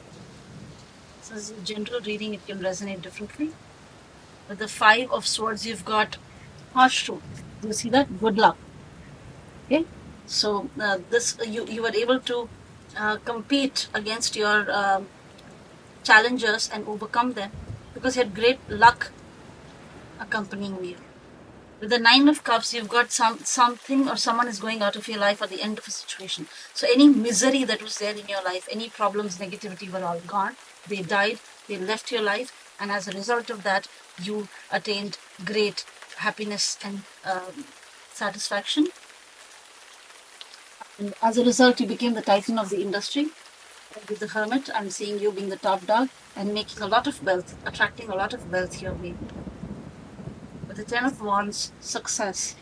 [SPEAKER 1] So this is a general reading, it can resonate differently. With the 5 of Swords, you've got Horseshoe. Do you see that? Good luck. Okay. So this you were able to compete against your challengers and overcome them because you had great luck accompanying you. With the 9 of Cups, you've got something or someone is going out of your life at the end of a situation. So any misery that was there in your life, any problems, negativity were all gone. They died, they left your life, and as a result of that, you attained great happiness and satisfaction. And as a result, you became the titan of the industry. And with the Hermit, I'm seeing you being the top dog and making a lot of wealth, attracting a lot of wealth your way. With the 10 of Wands, success.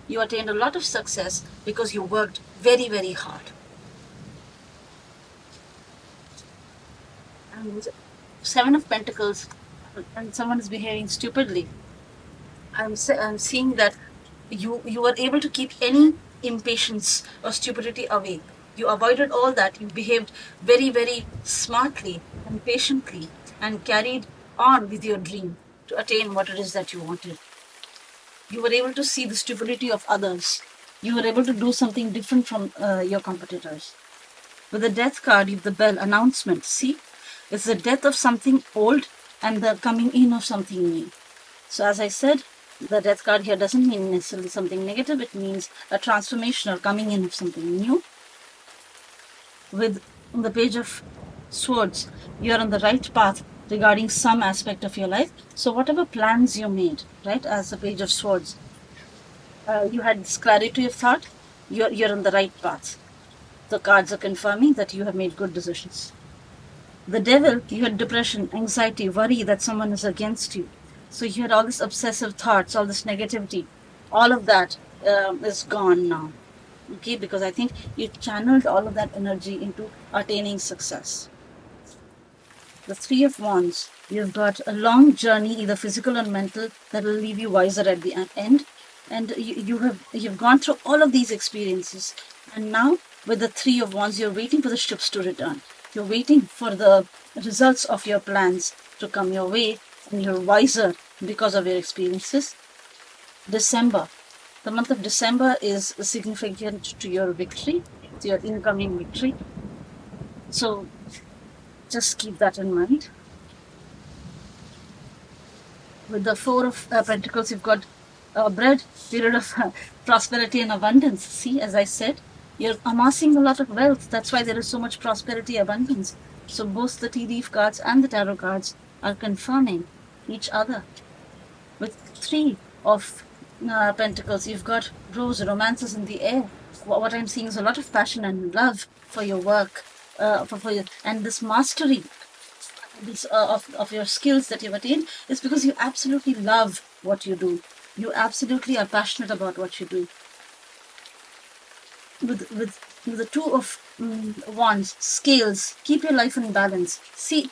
[SPEAKER 1] You attained a lot of success because you worked very, very hard. And with 7 of Pentacles, and someone is behaving stupidly. I'm seeing that you were able to keep any impatience or stupidity away. You avoided all that. You behaved very, very smartly and patiently and carried on with your dream to attain what it is that you wanted. You were able to see the stupidity of others. You were able to do something different from your competitors. With the Death card, you have the Bell announcement. See, it's the death of something old and the coming in of something new. So as I said, the Death card here doesn't mean necessarily something negative. It means a transformation or coming in of something new. With the Page of Swords, you're on the right path regarding some aspect of your life. So whatever plans you made, right, as the Page of Swords, you had this clarity of thought, you're on the right path. The cards are confirming that you have made good decisions. The Devil, you had depression, anxiety, worry that someone is against you. So you had all this obsessive thoughts, all this negativity. All of that is gone now. Okay, because I think you channeled all of that energy into attaining success. The 3 of Wands, you've got a long journey, either physical or mental, that will leave you wiser at the end. And you've gone through all of these experiences. And now, with the 3 of Wands, you're waiting for the ships to return. You're waiting for the results of your plans to come your way. and you're wiser because of your experiences. December. The month of December is significant to your victory, to your incoming victory. So just keep that in mind. With the Four of Pentacles, you've got a bread, period of prosperity and abundance. See, as I said, you're amassing a lot of wealth. That's why there is so much prosperity, abundance. So both the tea leaf cards and the tarot cards are confirming each other. With Three of Pentacles, you've got rose, romances in the air. What I'm seeing is a lot of passion and love for your work, for your, and this mastery of your skills that you've attained is because you absolutely love what you do. You absolutely are passionate about what you do. With the Two of Wands, scales, keep your life in balance. See,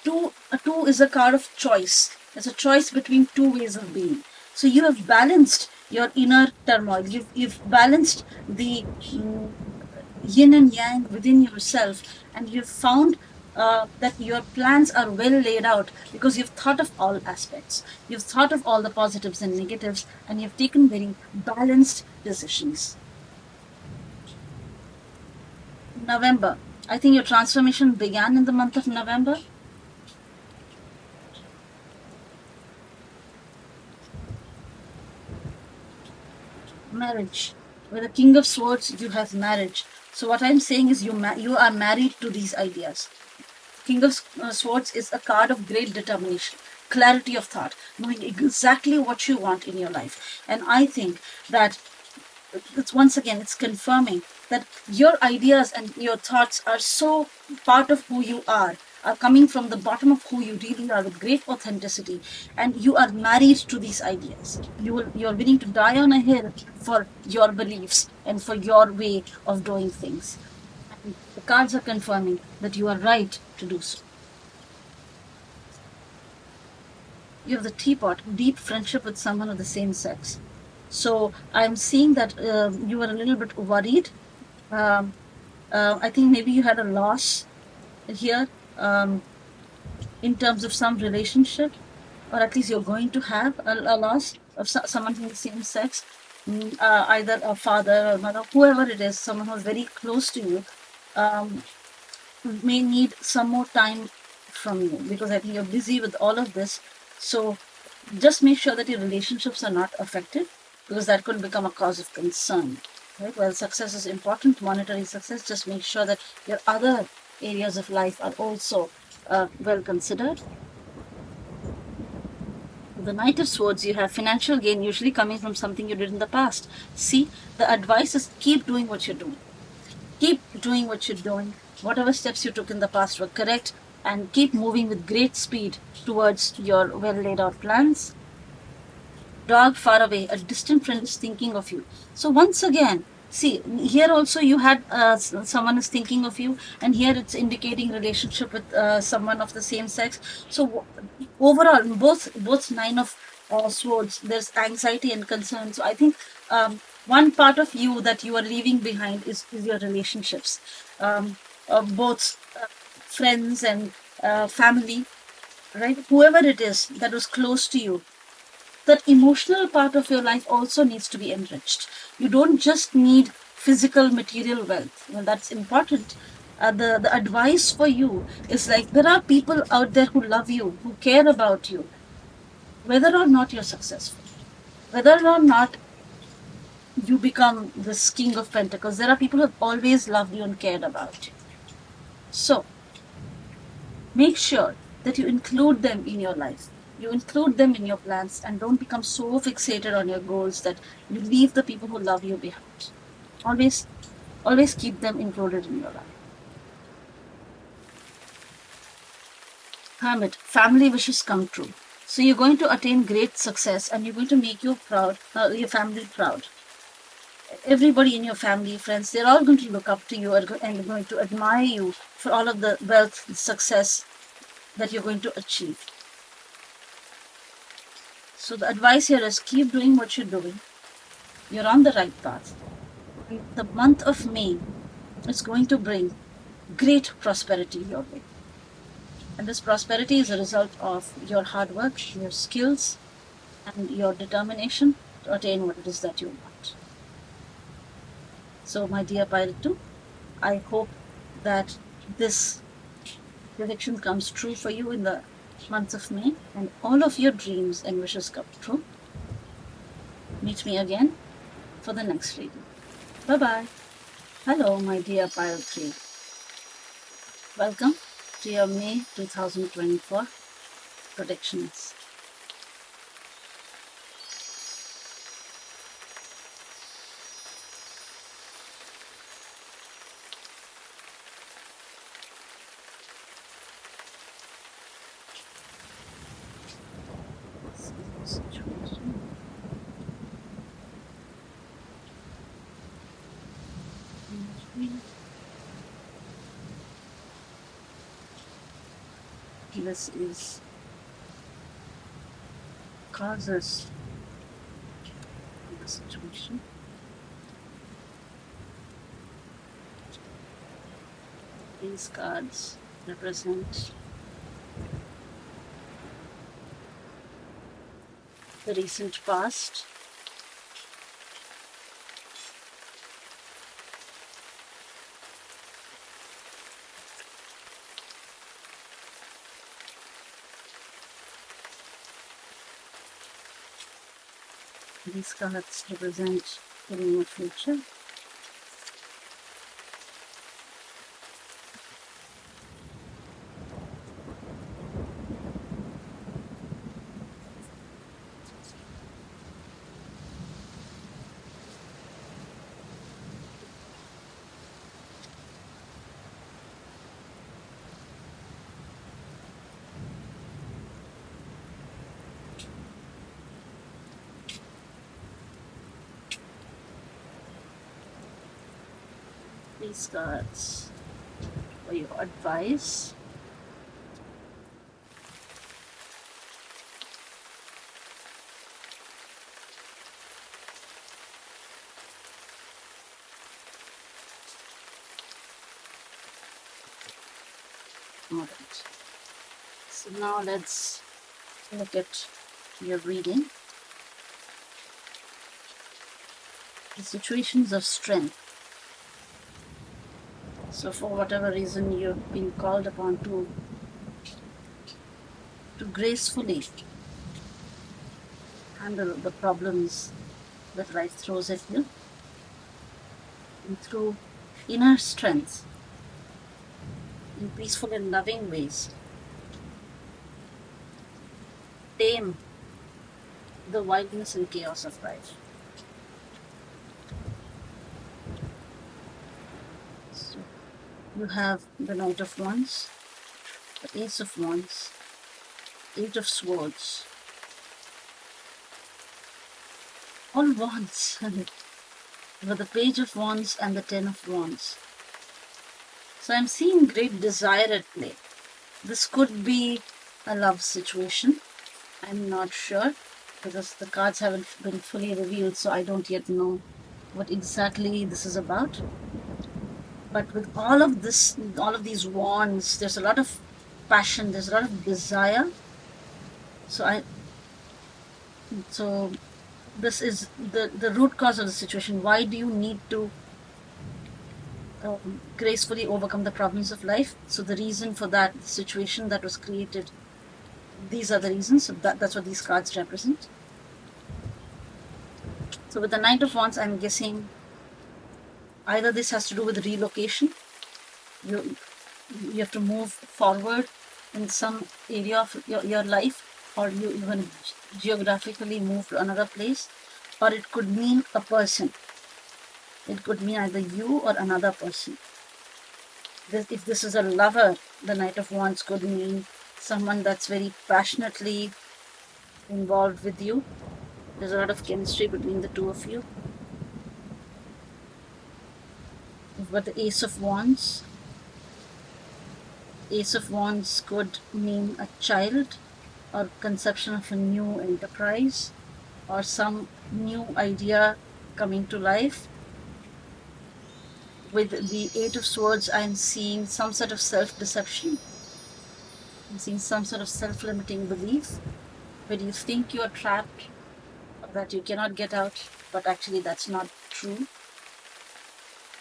[SPEAKER 1] a two is a card of choice. It's a choice between two ways of being. So you have balanced your inner turmoil. You've balanced the yin and yang within yourself, and you've found that your plans are well laid out because you've thought of all aspects. You've thought of all the positives and negatives, and you've taken very balanced decisions. November. I think your transformation began in the month of November. Marriage. With the King of Swords, you have marriage. So what I'm saying is you are married to these ideas. King of Swords is a card of great determination, clarity of thought, knowing exactly what you want in your life. And I think that it's confirming that your ideas and your thoughts are so part of who you are coming from the bottom of who you really are with great authenticity, and you are married to these ideas. You're willing to die on a hill for your beliefs and for your way of doing things. And the cards are confirming that you are right to do so. You have the teapot, deep friendship with someone of the same sex. So I'm seeing that you were a little bit worried. I think maybe you had a loss here in terms of some relationship, or at least you're going to have a loss of someone from the same sex, either a father or mother, whoever it is, someone who's very close to you, may need some more time from you because I think you're busy with all of this. So just make sure that your relationships are not affected because that could become a cause of concern. Right? While success is important, monetary success, just make sure that your other areas of life are also well considered. The Knight of Swords, you have financial gain usually coming from something you did in the past. See, the advice is keep doing what you're doing. Keep doing what you're doing. Whatever steps you took in the past were correct, and keep moving with great speed towards your well laid out plans. Dog far away, a distant friend is thinking of you. So once again, see, here also you had someone is thinking of you, and here it's indicating relationship with someone of the same sex. So overall, both Nine of Swords, there's anxiety and concern. So I think one part of you that you are leaving behind is your relationships, both friends and family, right? Whoever it is that was close to you, that emotional part of your life also needs to be enriched. You don't just need physical material wealth. Well, that's important. The advice for you is like there are people out there who love you, who care about you, whether or not you're successful, whether or not you become this King of Pentacles. There are people who have always loved you and cared about you. So make sure that you include them in your life. You include them in your plans and don't become so fixated on your goals that you leave the people who love you behind. Always keep them included in your life. Hermit, family wishes come true. So you're going to attain great success and you're going to make your family proud. Everybody in your family, friends, they're all going to look up to you and going to admire you for all of the wealth and success that you're going to achieve. So the advice here is keep doing what you're doing. You're on the right path. The month of May is going to bring great prosperity your way. And this prosperity is a result of your hard work, your skills, and your determination to attain what it is that you want. So, my dear Pilot 2, I hope that this prediction comes true for you in the month of May and all of your dreams and wishes come true. Meet me again for the next reading. Bye-bye. Hello, my dear Pilot 3. Welcome to your May 2024 predictions. This is causes the situation. These cards represent the recent past. These cards represent the near future. These cards for your advice. All right. So now let's look at your reading. The situations of strength. So for whatever reason you've been called upon to gracefully handle the problems that life throws at you, and through inner strength, in peaceful and loving ways, tame the wildness and chaos of life. So you have the Knight of Wands, the Ace of Wands, Eight of Swords, all wands, with the Page of Wands and the Ten of Wands. So I'm seeing great desire at play. This could be a love situation. I'm not sure because the cards haven't been fully revealed, so I don't yet know what exactly this is about. But with all of this, all of these wands, there's a lot of passion, there's a lot of desire. So this is the root cause of the situation. Why do you need to gracefully overcome the problems of life? So the reason for that situation that was created, these are the reasons. So that's what these cards represent. So with the Knight of Wands, I'm guessing either this has to do with relocation. You have to move forward in some area of your life, or you even geographically move to another place, or it could mean a person. It could mean either you or another person. If this is a lover, the Knight of Wands could mean someone that's very passionately involved with you. There's a lot of chemistry between the two of you. But the Ace of Wands could mean a child, or conception of a new enterprise, or some new idea coming to life. With the Eight of Swords, I'm seeing some sort of self-deception. I'm seeing some sort of self-limiting belief where you think you're trapped, that you cannot get out, but actually that's not true.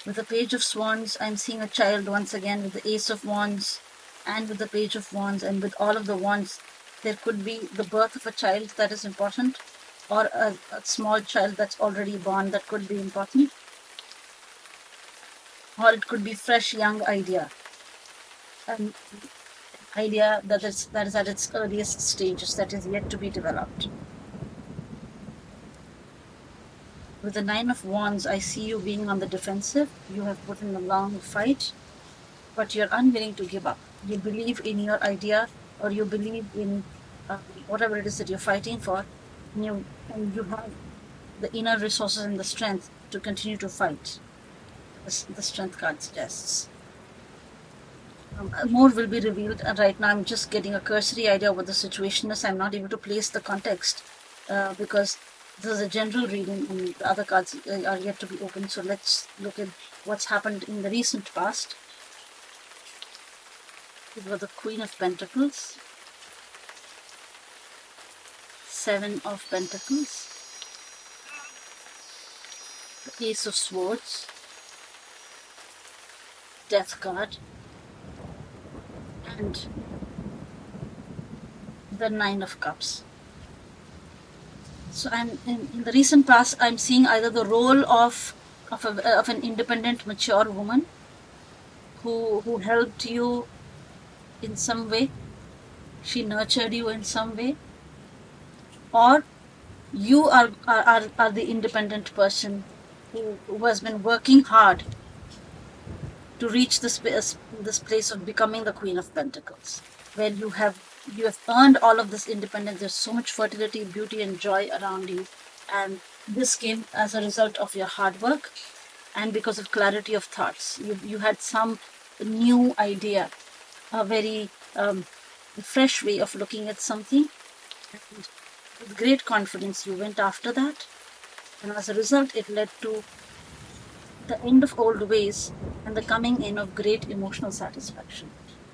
[SPEAKER 1] With the Page of Swords, I'm seeing a child once again with the Ace of Wands and with the Page of Wands, and with all of the wands, there could be the birth of a child that is important, or a small child that's already born that could be important, or it could be fresh young idea, an idea that is at its earliest stages, that is yet to be developed. With the Nine of Wands, I see you being on the defensive. You have put in a long fight, but you're unwilling to give up. You believe in your idea, or you believe in whatever it is that you're fighting for, and you have the inner resources and the strength to continue to fight. The Strength card suggests. More will be revealed, and right now I'm just getting a cursory idea of what the situation is. I'm not able to place the context because this is a general reading and the other cards are yet to be opened. So let's look at what's happened in the recent past. It was the Queen of Pentacles, Seven of Pentacles, the Ace of Swords, Death card, and the Nine of Cups. So I'm in the recent past, I'm seeing either the role of an independent, mature woman who helped you in some way, she nurtured you in some way, or you are the independent person who has been working hard to reach this place of becoming the Queen of Pentacles, where you have earned all of this independence. There's so much fertility, beauty, and joy around you, and this came as a result of your hard work and because of clarity of thoughts. You had some new idea, a very fresh way of looking at something, and with great confidence you went after that, and as a result it led to the end of old ways and the coming in of great emotional satisfaction.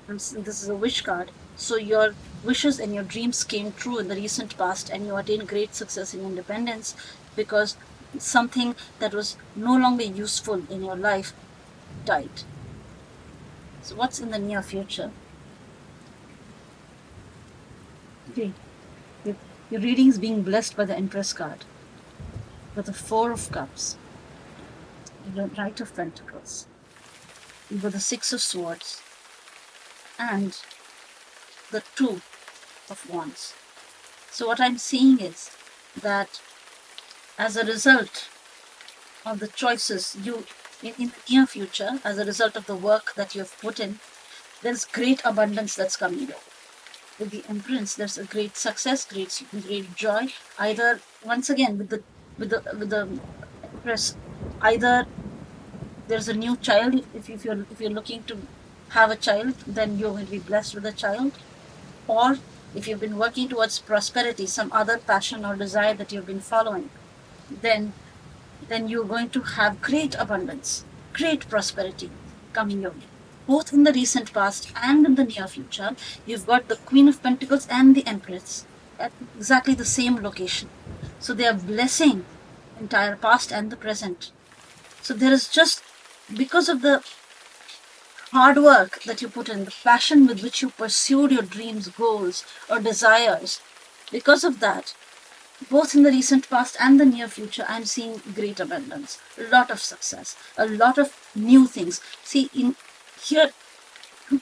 [SPEAKER 1] And this is a wish card. So your wishes and your dreams came true in the recent past, and you attained great success in independence because something that was no longer useful in your life died. So what's in the near future? Okay. Your reading is being blessed by the Empress card, with the Four of Cups, the Knight of Pentacles, with the Six of Swords, and the Two of Wands. So what I'm seeing is that as a result of the choices you in the near future, as a result of the work that you have put in, there's great abundance that's coming your way. With the Empress, there's a great success, great joy. Either once again with the Empress, either there's a new child. If you're looking to have a child, then you're going to be blessed with a child. Or if you've been working towards prosperity, some other passion or desire that you've been following, then you're going to have great abundance, great prosperity coming your way. Both in the recent past and in the near future, you've got the Queen of Pentacles and the Empress at exactly the same location. So they are blessing the entire past and the present. So there is just, because of the hard work that you put in, the passion with which you pursued your dreams, goals, or desires, because of that, both in the recent past and the near future, I'm seeing great abundance, a lot of success, a lot of new things. See, in here, in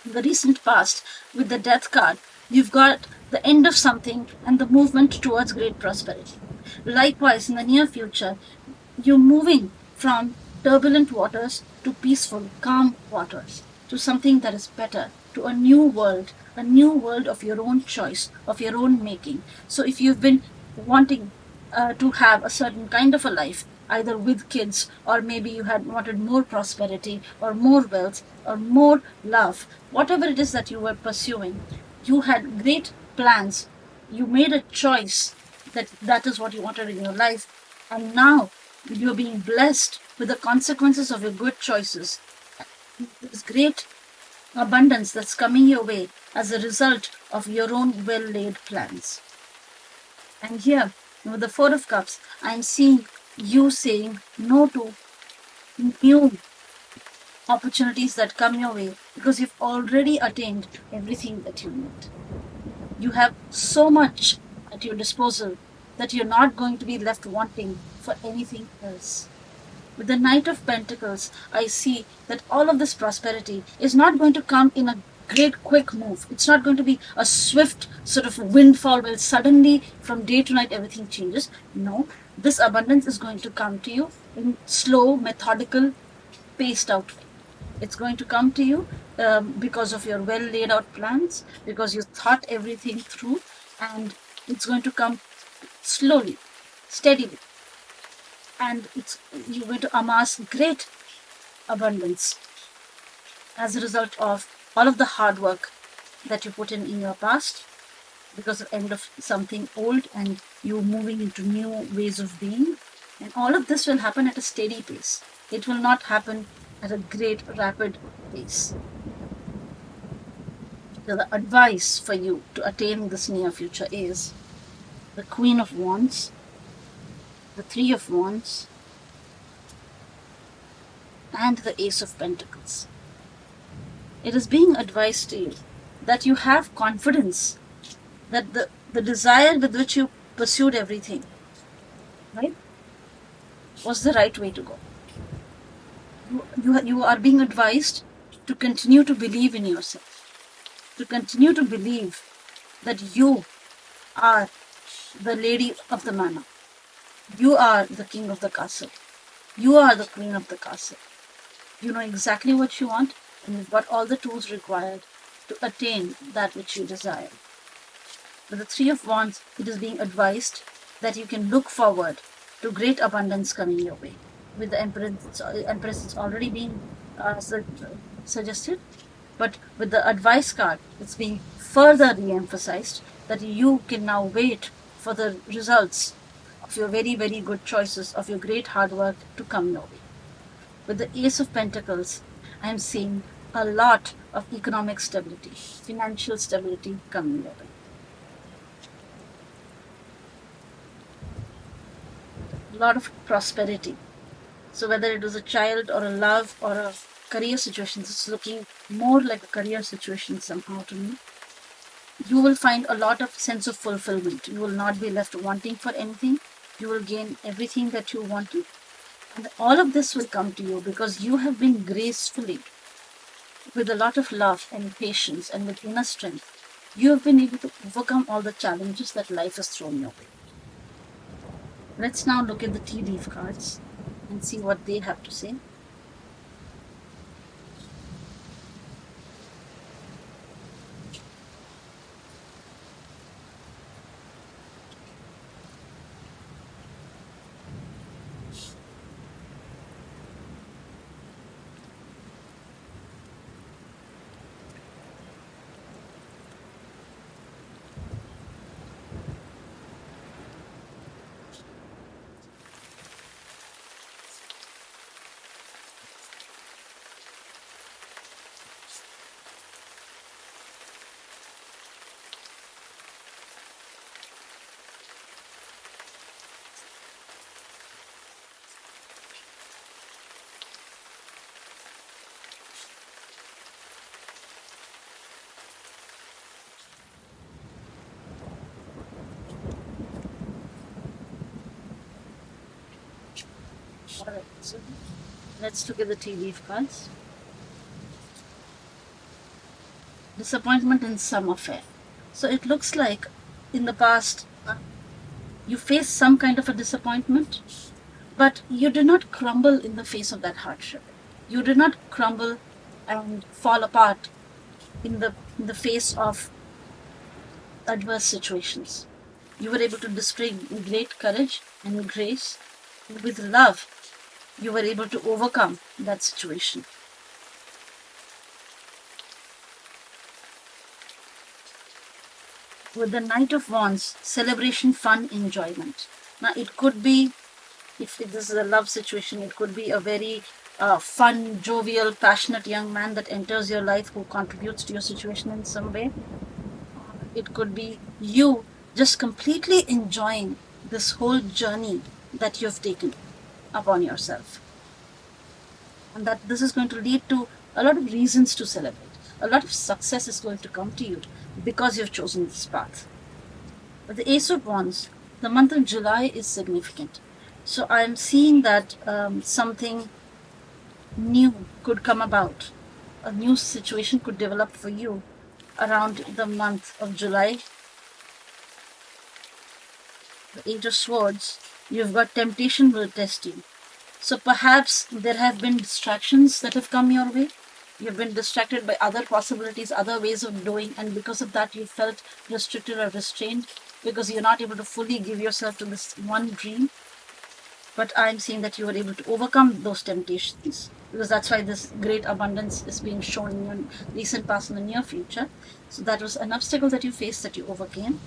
[SPEAKER 1] the recent past, with the Death card, you've got the end of something and the movement towards great prosperity. Likewise, in the near future, you're moving from turbulent waters to peaceful, calm waters, to something that is better, to a new world of your own choice, of your own making. So if you've been wanting to have a certain kind of a life, either with kids, or maybe you had wanted more prosperity or more wealth or more love, whatever it is that you were pursuing, you had great plans, you made a choice that is what you wanted in your life, and now you're being blessed with the consequences of your good choices. There's great abundance that's coming your way as a result of your own well laid plans. And here, with the Four of Cups, I'm seeing you saying no to new opportunities that come your way because you've already attained everything that you need. You have so much at your disposal that you're not going to be left wanting for anything else. With the Knight of Pentacles, I see that all of this prosperity is not going to come in a great quick move. It's not going to be a swift sort of windfall where suddenly from day to night everything changes. No, this abundance is going to come to you in slow, methodical, paced out way. It's going to come to you because of your well laid out plans, because you thought everything through, and it's going to come slowly, steadily, and you're going to amass great abundance as a result of all of the hard work that you put in your past because of end of something old and you moving into new ways of being. And all of this will happen at a steady pace. It will not happen at a great rapid pace. So the advice for you to attain this near future is the Queen of Wands, the Three of Wands, and the Ace of Pentacles. It is being advised to you that you have confidence that the desire with which you pursued everything, right, was the right way to go. You are being advised to continue to believe in yourself, to continue to believe that you are the lady of the manor. You are the king of the castle. You are the queen of the castle. You know exactly what you want, and you've got all the tools required to attain that which you desire. With the Three of Wands, it is being advised that you can look forward to great abundance coming your way. With the Empress it's already been suggested, but with the advice card, it's being further re-emphasized that you can now wait for the results of your very, very good choices, of your great hard work to come your way. With the Ace of Pentacles, I am seeing a lot of economic stability, financial stability coming your way. A lot of prosperity. So whether it was a child or a love or a career situation, this is looking more like a career situation somehow to me. You will find a lot of sense of fulfillment. You will not be left wanting for anything. You will gain everything that you wanted. And all of this will come to you because you have been gracefully, with a lot of love and patience and with inner strength, you have been able to overcome all the challenges that life has thrown your way. Let's now look at the tea leaf cards and see what they have to say. Alright, so let's look at the tea leaf cards. Disappointment in some affair. So it looks like in the past you faced some kind of a disappointment, but you did not crumble in the face of that hardship. You did not crumble and fall apart in the face of adverse situations. You were able to display great courage and grace. With love, you were able to overcome that situation. With the Knight of Wands, celebration, fun, enjoyment. Now, it could be if this is a love situation, it could be a very fun, jovial, passionate young man that enters your life who contributes to your situation in some way. It could be you just completely enjoying this whole journey that you've taken upon yourself. And that this is going to lead to a lot of reasons to celebrate. A lot of success is going to come to you because you've chosen this path. But the Ace of Wands, the month of July is significant. So I'm seeing that something new could come about. A new situation could develop for you around the month of July. The Eight of Swords, you've got temptation will test you. So perhaps there have been distractions that have come your way. You've been distracted by other possibilities, other ways of doing, and because of that, you felt restricted or restrained because you're not able to fully give yourself to this one dream. But I'm seeing that you were able to overcome those temptations, because that's why this great abundance is being shown in your recent past and the near future. So that was an obstacle that you faced that you overcame.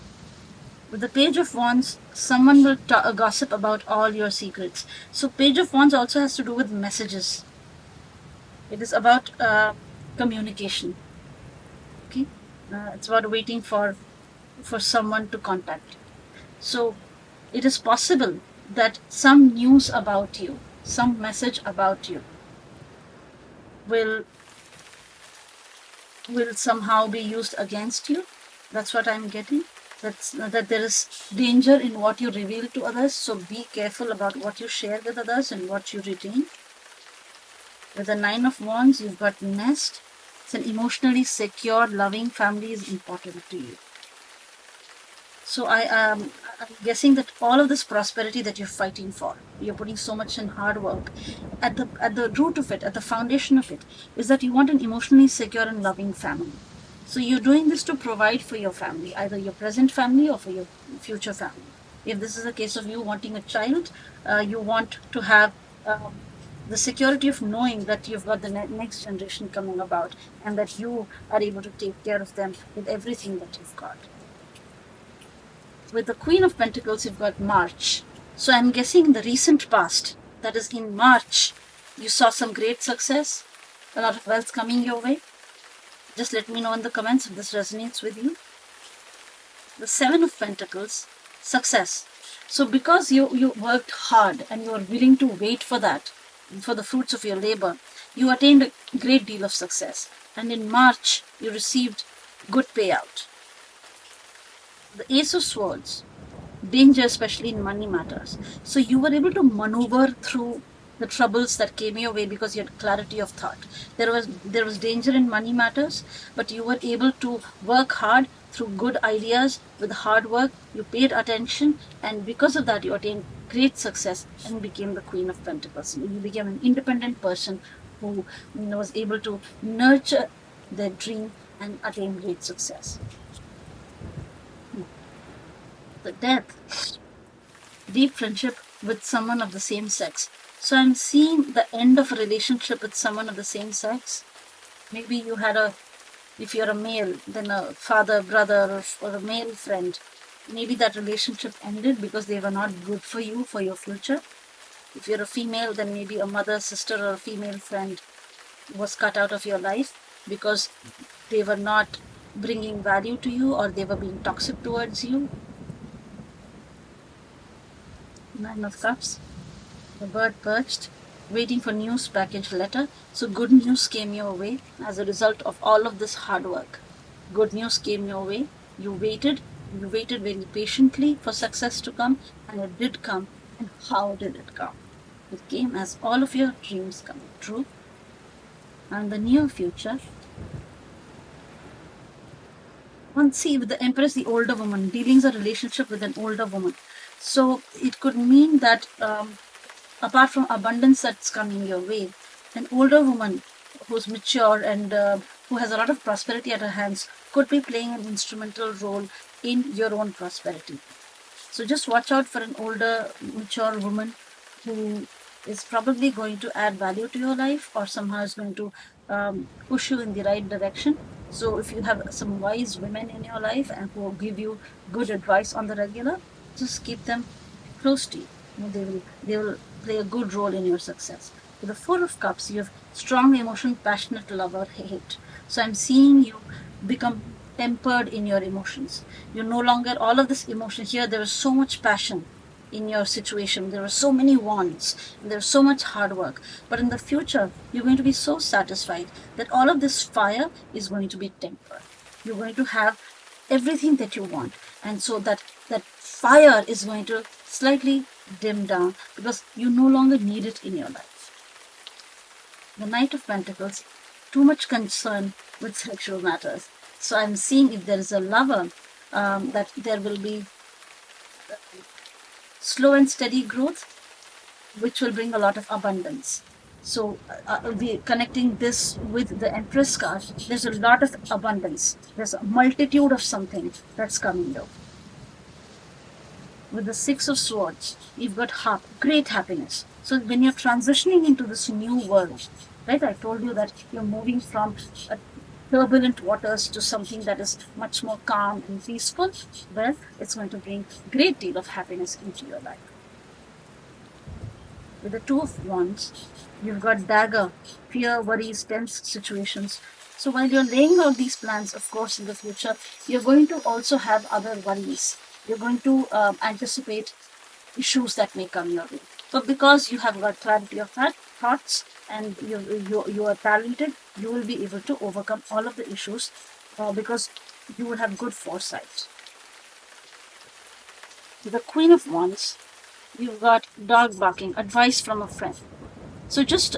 [SPEAKER 1] With the Page of Wands, someone will gossip about all your secrets. So Page of Wands also has to do with messages. It is about communication. Okay, it's about waiting for someone to contact you. So it is possible that some news about you, some message about you will somehow be used against you. That's what I'm getting. That there is danger in what you reveal to others. So be careful about what you share with others and what you retain. With the Nine of Wands, you've got Nest. It's an emotionally secure, loving family is important to you. So I'm guessing that all of this prosperity that you're fighting for, you're putting so much in hard work, at the root of it, at the foundation of it, is that you want an emotionally secure and loving family. So you're doing this to provide for your family, either your present family or for your future family. If this is a case of you wanting a child, you want to have the security of knowing that you've got the next generation coming about and that you are able to take care of them with everything that you've got. With the Queen of Pentacles, you've got March. So I'm guessing in the recent past, that is in March, you saw some great success, a lot of wealth coming your way. Just let me know in the comments if this resonates with you. The Seven of Pentacles, success. So because you worked hard and you are willing to wait for that, for the fruits of your labor, you attained a great deal of success. And in March, you received good payout. The Ace of Swords, danger, especially in money matters. So you were able to maneuver through the troubles that came your way because you had clarity of thought. There was danger in money matters, but you were able to work hard through good ideas. With hard work, you paid attention, and because of that, you attained great success and became the Queen of Pentacles. You became an independent person who was able to nurture their dream and attain great success. The Death, deep friendship with someone of the same sex. So I'm seeing the end of a relationship with someone of the same sex. Maybe you had if you're a male, then a father, brother, or a male friend. Maybe that relationship ended because they were not good for you, for your future. If you're a female, then maybe a mother, sister, or a female friend was cut out of your life because they were not bringing value to you or they were being toxic towards you. Nine of Cups, the bird perched, waiting for news package letter. So good news came your way as a result of all of this hard work. Good news came your way. You waited very patiently for success to come, and it did come. And how did it come? It came as all of your dreams come true. And the near future, see, with the Empress, the older woman, dealings a relationship with an older woman. So it could mean that apart from abundance that's coming your way, an older woman who's mature and who has a lot of prosperity at her hands could be playing an instrumental role in your own prosperity. So just watch out for an older, mature woman who is probably going to add value to your life or somehow is going to push you in the right direction. So if you have some wise women in your life and who give you good advice on the regular, just keep them close to you. they will play a good role in your success. With the Four of Cups, you have strong emotion, passionate lover, hate. So I'm seeing you become tempered in your emotions. You're no longer all of this emotion here. There is so much passion in your situation. There are so many wants, and there's so much hard work. But in the future, you're going to be so satisfied that all of this fire is going to be tempered. You're going to have everything that you want, and so that fire is going to slightly dim down because you no longer need it in your life. The Knight of Pentacles, too much concern with sexual matters. So I'm seeing if there is a lover, that there will be slow and steady growth, which will bring a lot of abundance. So, we connecting this with the Empress card. There's a lot of abundance. There's a multitude of something that's coming though. With the Six of Swords, you've got great happiness. So when you're transitioning into this new world, right? I told you that you're moving from turbulent waters to something that is much more calm and peaceful. Well, it's going to bring great deal of happiness into your life. With the Two of Wands, you've got dagger, fear, worries, tense situations. So while you're laying out these plans, of course, in the future, you're going to also have other worries. You're going to anticipate issues that may come your way. But because you have got clarity of thoughts and you are talented, you will be able to overcome all of the issues because you will have good foresight. The Queen of Wands, you've got dog barking, advice from a friend. So just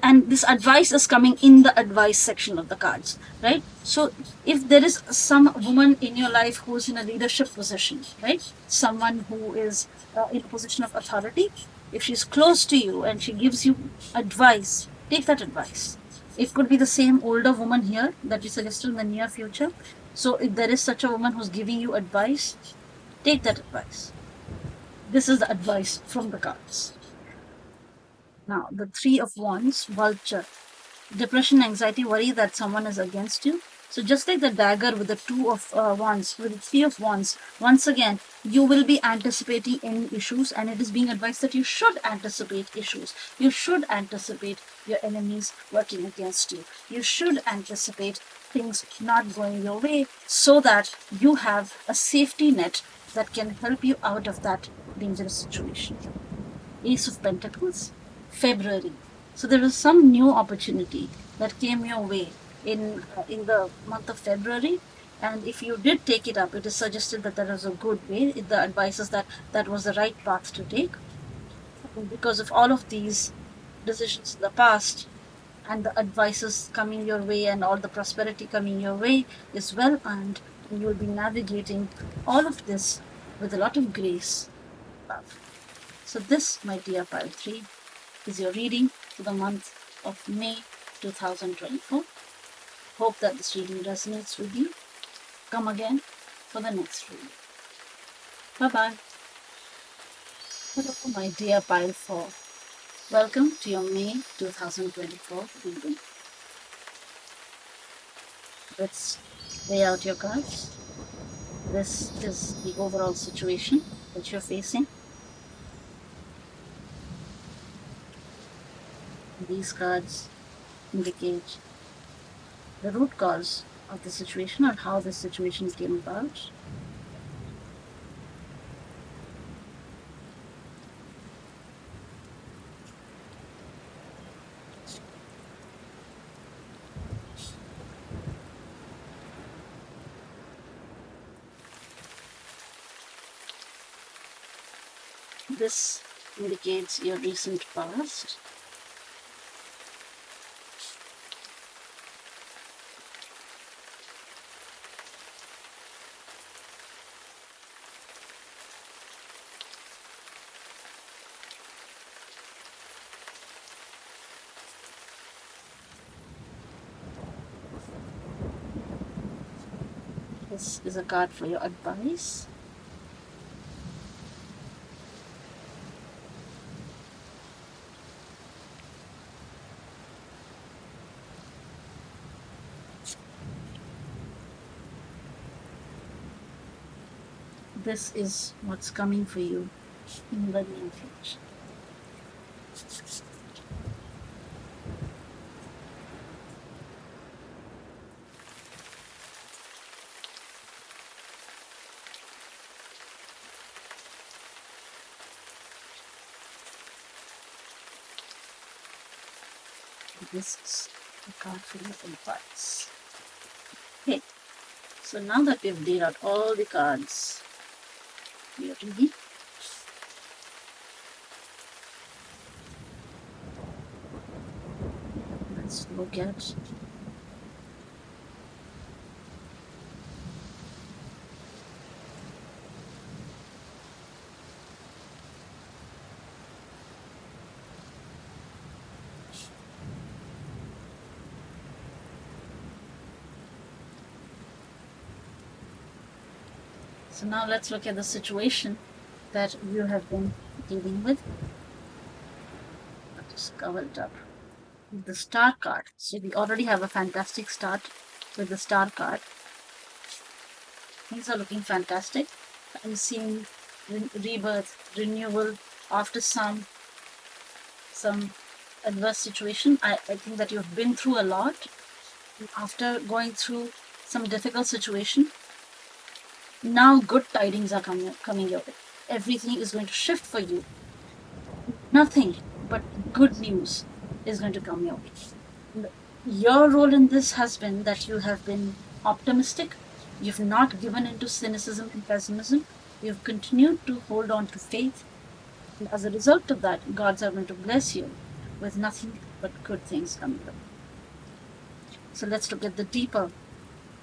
[SPEAKER 1] and this advice is coming in the advice section of the cards, right? So if there is some woman in your life who's in a leadership position, right? Someone who is in a position of authority, if she's close to you and she gives you advice, take that advice. It could be the same older woman here that you suggested in the near future. So if there is such a woman who's giving you advice, take that advice. This is the advice from the cards. Now, the Three of Wands, vulture, depression, anxiety, worry that someone is against you. So just like the dagger with the Two of Wands, with the Three of Wands, once again, you will be anticipating any issues, and it is being advised that you should anticipate issues. You should anticipate your enemies working against you. You should anticipate things not going your way so that you have a safety net that can help you out of that dangerous situation. Ace of Pentacles, February. So there was some new opportunity that came your way in the month of February, and if you did take it up, it is suggested that that was a good way. The advice is that that was the right path to take because of all of these decisions in the past and the advices coming your way and all the prosperity coming your way is well earned, and you will be navigating all of this with a lot of grace. Love. So this, my dear pile 3, is your reading for the month of May 2024. Hope that this reading resonates with you. Come again for the next reading. Bye-bye. Hello, my dear pile 4. Welcome to your May 2024 reading. Let's lay out your cards. This is the overall situation that you're facing. These cards indicate the root cause of the situation or how the situation came about. This indicates your recent past. This is a card for your advice. This is what's coming for you in the near future. This is the card for your advice. Okay, so now that we've laid out all the cards, we are ready. Let's look at So now let's look at the situation that you have been dealing with. I'll just cover it up. The star card. So we already have a fantastic start with the star card. Things are looking fantastic. I'm seeing rebirth, renewal after some adverse situation. I think that you've been through a lot. After going through some difficult situation, now good tidings are coming your way. Everything is going to shift for you. Nothing but good news is going to come your way. Your role in this has been that you have been optimistic. You've not given into cynicism and pessimism. You've continued to hold on to faith. And as a result of that, gods are going to bless you with nothing but good things coming up. So let's look at the deeper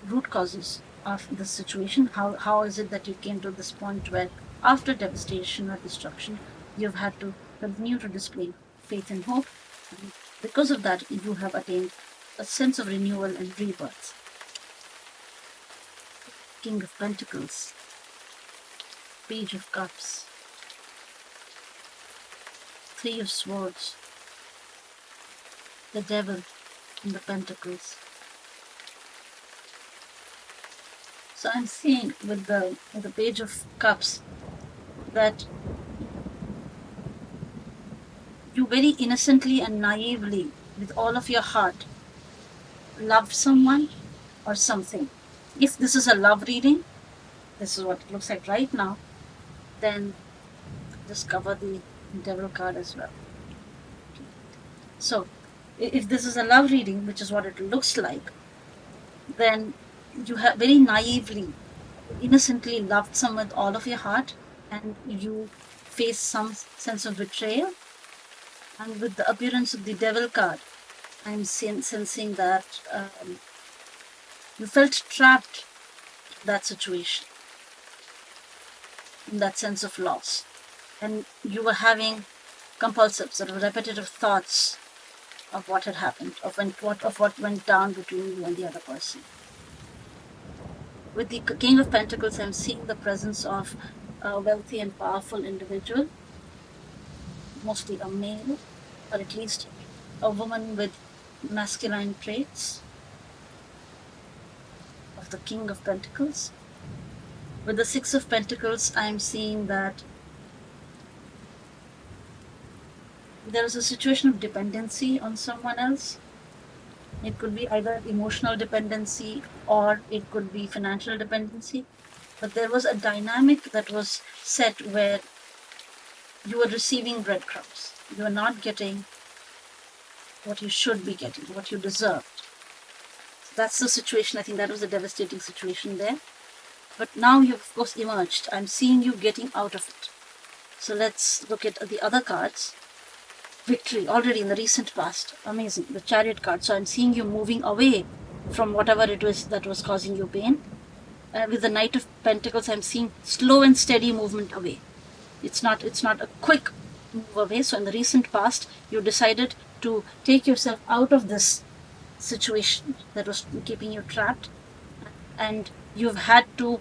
[SPEAKER 1] root causes of this situation. How is it that you came to this point where after devastation or destruction, you've had to continue to display faith and hope. And because of that, you have attained a sense of renewal and rebirth. King of Pentacles, Page of Cups, Three of Swords, the Devil in the Pentacles. So I'm seeing with the Page of Cups that you very innocently and naively, with all of your heart, loved someone or something. If this is a love reading, this is what it looks like right now, then just cover the Devil card as well. So if this is a love reading, which is what it looks like, then you have very naively, innocently loved someone with all of your heart, and you face some sense of betrayal. And with the appearance of the Devil card, I'm sensing that you felt trapped in that situation, in that sense of loss. And you were having compulsive, sort of repetitive thoughts of what had happened, of what went down between you and the other person. With the King of Pentacles, I'm seeing the presence of a wealthy and powerful individual, mostly a male, or at least a woman with masculine traits of the King of Pentacles. With the Six of Pentacles, I'm seeing that there is a situation of dependency on someone else. It could be either emotional dependency or it could be financial dependency. But there was a dynamic that was set where you were receiving breadcrumbs. You are not getting what you should be getting, what you deserved. So that's the situation. I think that was a devastating situation there. But now you've, of course, emerged. I'm seeing you getting out of it. So let's look at the other cards. Victory already in the recent past. Amazing. The Chariot card. So I'm seeing you moving away from whatever it was that was causing you pain. With the Knight of Pentacles, I'm seeing slow and steady movement away. It's not a quick move away. So in the recent past, you decided to take yourself out of this situation that was keeping you trapped, and you've had to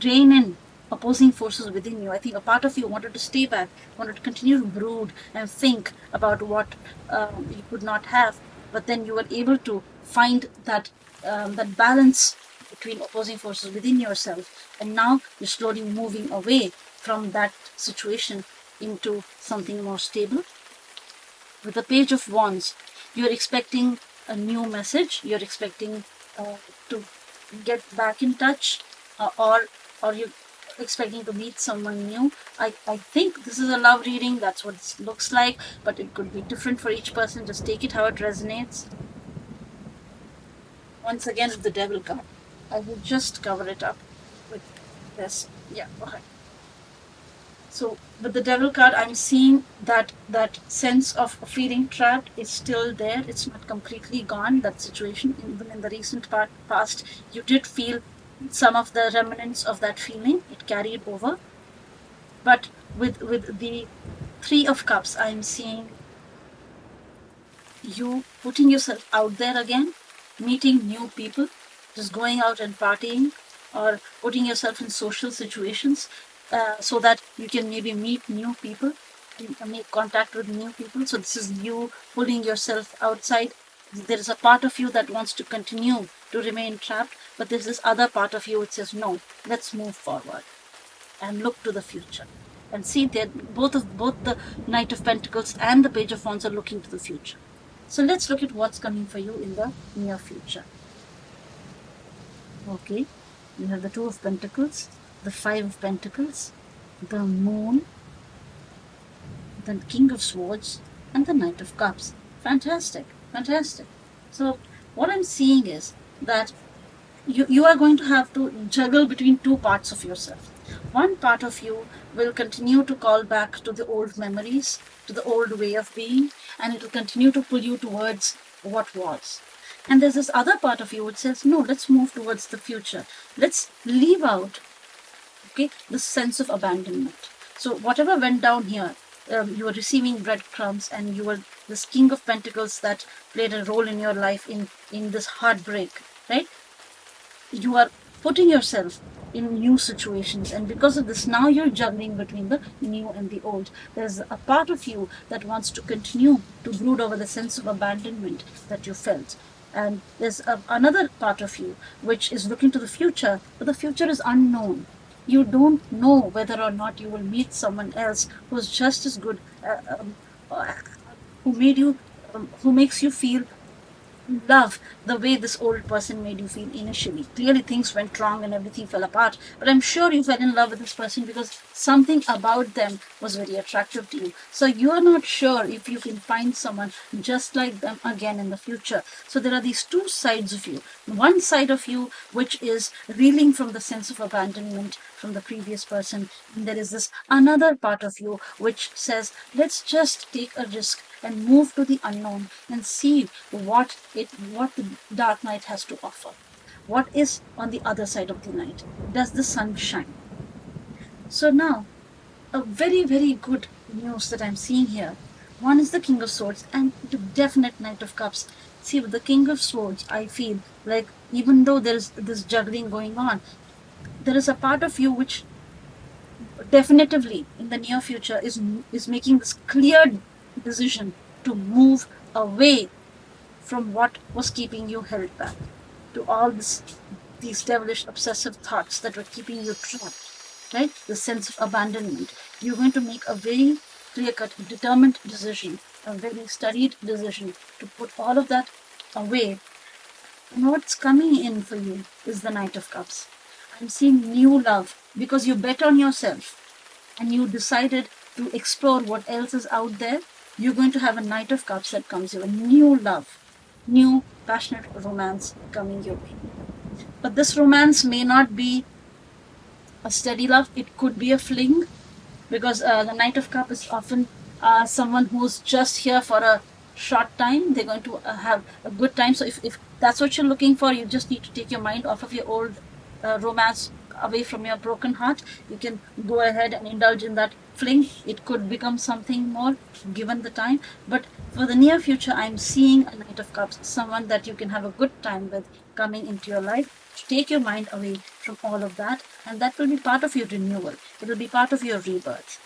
[SPEAKER 1] rein in opposing forces within you. I think a part of you wanted to stay back, wanted to continue to brood and think about what you could not have, but then you were able to find that balance between opposing forces within yourself, and now you're slowly moving away from that situation into something more stable. With the Page of Wands, you're expecting a new message, you're expecting to get back in touch, or you're expecting to meet someone new. I think this is a love reading, that's what it looks like, but it could be different for each person. Just take it how it resonates. Once again, the Devil card. I will just cover it up with this. Yeah, okay. So with the Devil card, I'm seeing that sense of feeling trapped is still there. It's not completely gone, that situation. Even in the recent past, you did feel some of the remnants of that feeling. It carried over. But with the Three of Cups, I'm seeing you putting yourself out there again, meeting new people, just going out and partying, or putting yourself in social situations so that you can maybe meet new people, make contact with new people. So this is you pulling yourself outside. There is a part of you that wants to continue to remain trapped, but there's this other part of you which says, no, let's move forward and look to the future. And see that both the Knight of Pentacles and the Page of Wands are looking to the future. So let's look at what's coming for you in the near future. Okay, you have the Two of Pentacles, the Five of Pentacles, the Moon, the King of Swords, and the Knight of Cups. Fantastic, fantastic. So what I'm seeing is that you are going to have to juggle between two parts of yourself. One part of you will continue to call back to the old memories, to the old way of being, and it will continue to pull you towards what was. And there's this other part of you which says, no, let's move towards the future. Let's leave out, okay, the sense of abandonment. So whatever went down here, you were receiving breadcrumbs, and you were this King of Pentacles that played a role in your life in this heartbreak, right? You are putting yourself in new situations, and because of this, now you're juggling between the new and the old. There's a part of you that wants to continue to brood over the sense of abandonment that you felt, and there's another part of you which is looking to the future, but the future is unknown. You don't know whether or not you will meet someone else who's just as good, uh, who makes you feel love the way this old person made you feel initially. Clearly, things went wrong and everything fell apart, but I'm sure you fell in love with this person because something about them was very attractive to you. So you're not sure if you can find someone just like them again in the future. So there are these two sides of you. One side of you which is reeling from the sense of abandonment from the previous person, and there is this another part of you which says, let's just take a risk and move to the unknown and see what the dark night has to offer. What is on the other side of the night? Does the sun shine? So now, a very, very good news that I'm seeing here. One is the King of Swords and the definite Knight of Cups. See, with the King of Swords, I feel like even though there is this juggling going on, there is a part of you which definitively in the near future is making this clear decision to move away from what was keeping you held back, to all these devilish obsessive thoughts that were keeping you trapped, right? The sense of abandonment. You're going to make a very clear-cut, determined decision, a very studied decision to put all of that away. And what's coming in for you is the Knight of Cups. I'm seeing new love because you bet on yourself and you decided to explore what else is out there. You're going to have a Knight of Cups that comes you, a new love, new passionate romance coming your way. But this romance may not be a steady love. It could be a fling, because the Knight of Cup is often someone who's just here for a short time. They're going to have a good time. So if that's what you're looking for, you just need to take your mind off of your old romance, away from your broken heart. You can go ahead and indulge in that fling. It could become something more given the time. But for the near future, I'm seeing a Knight of Cups, someone that you can have a good time with coming into your life. Take your mind away from all of that, and that will be part of your renewal. It will be part of your rebirth.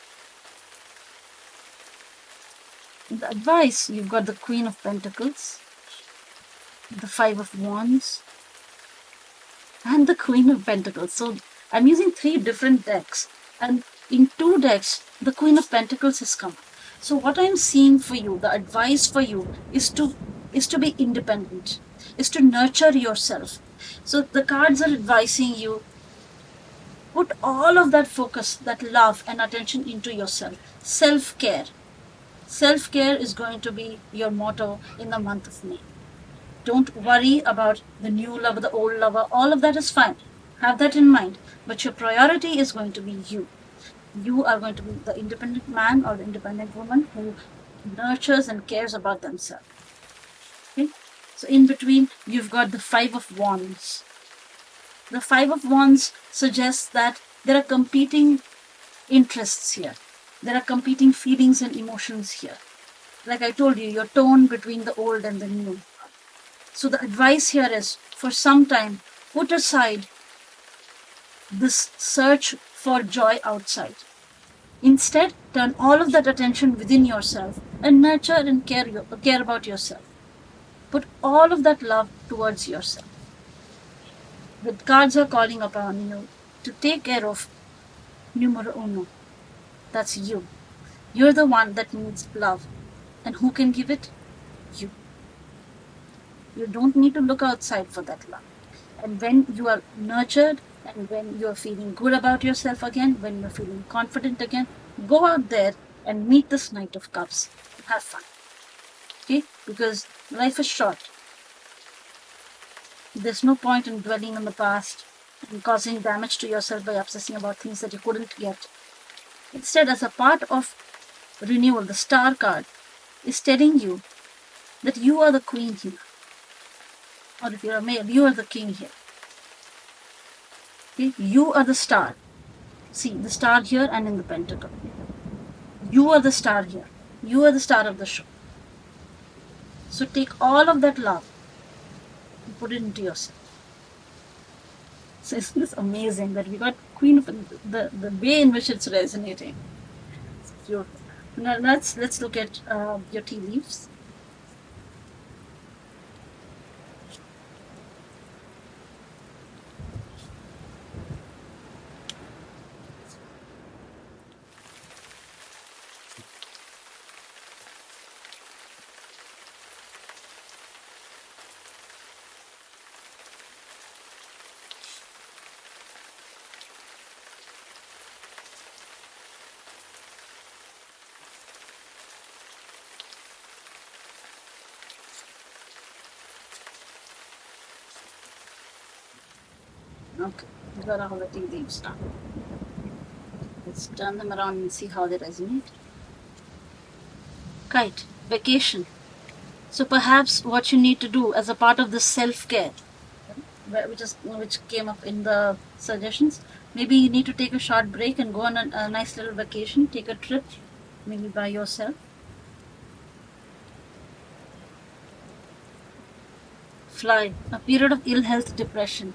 [SPEAKER 1] In the advice, you've got the Queen of Pentacles, the Five of Wands, and the Queen of Pentacles. So I'm using 3 different decks, and In 2 decks, the Queen of Pentacles has come. So what I'm seeing for you, the advice for you is to be independent, is to nurture yourself. So the cards are advising you, put all of that focus, that love and attention into yourself. Self-care. Self-care is going to be your motto in the month of May. Don't worry about the new lover, the old lover. All of that is fine. Have that in mind. But your priority is going to be you. You are going to be the independent man or the independent woman who nurtures and cares about themselves. Okay? So in between, you've got the Five of Wands. The Five of Wands suggests that there are competing interests here. There are competing feelings and emotions here. Like I told you, you're torn between the old and the new. So the advice here is, for some time, put aside this search for joy outside. Instead, turn all of that attention within yourself and nurture and care about yourself. Put all of that love towards yourself. The cards are calling upon you to take care of numero uno. That's you. You're the one that needs love. And who can give it? You. You don't need to look outside for that love. And when you are nurtured and when you're feeling good about yourself again, when you're feeling confident again, go out there and meet this Knight of Cups. Have fun. Okay? Because life is short. There's no point in dwelling on the past and causing damage to yourself by obsessing about things that you couldn't get. Instead, as a part of renewal, the Star card is telling you that you are the queen here. Or if you're a male, you are the king here. Okay? You are the star. See, the star here and in the pentacle. You are the star here. You are the star of the show. So take all of that love and put it into yourself. So isn't this amazing that we got Queen of the way in which it's resonating? It's beautiful. Now let's look at your tea leaves. Okay, we got all the tea leaves now. Let's turn them around and see how they resonate. Kite, vacation. So perhaps what you need to do as a part of this self-care, which came up in the suggestions, maybe you need to take a short break and go on a nice little vacation, take a trip, maybe by yourself. Fly, a period of ill health, depression.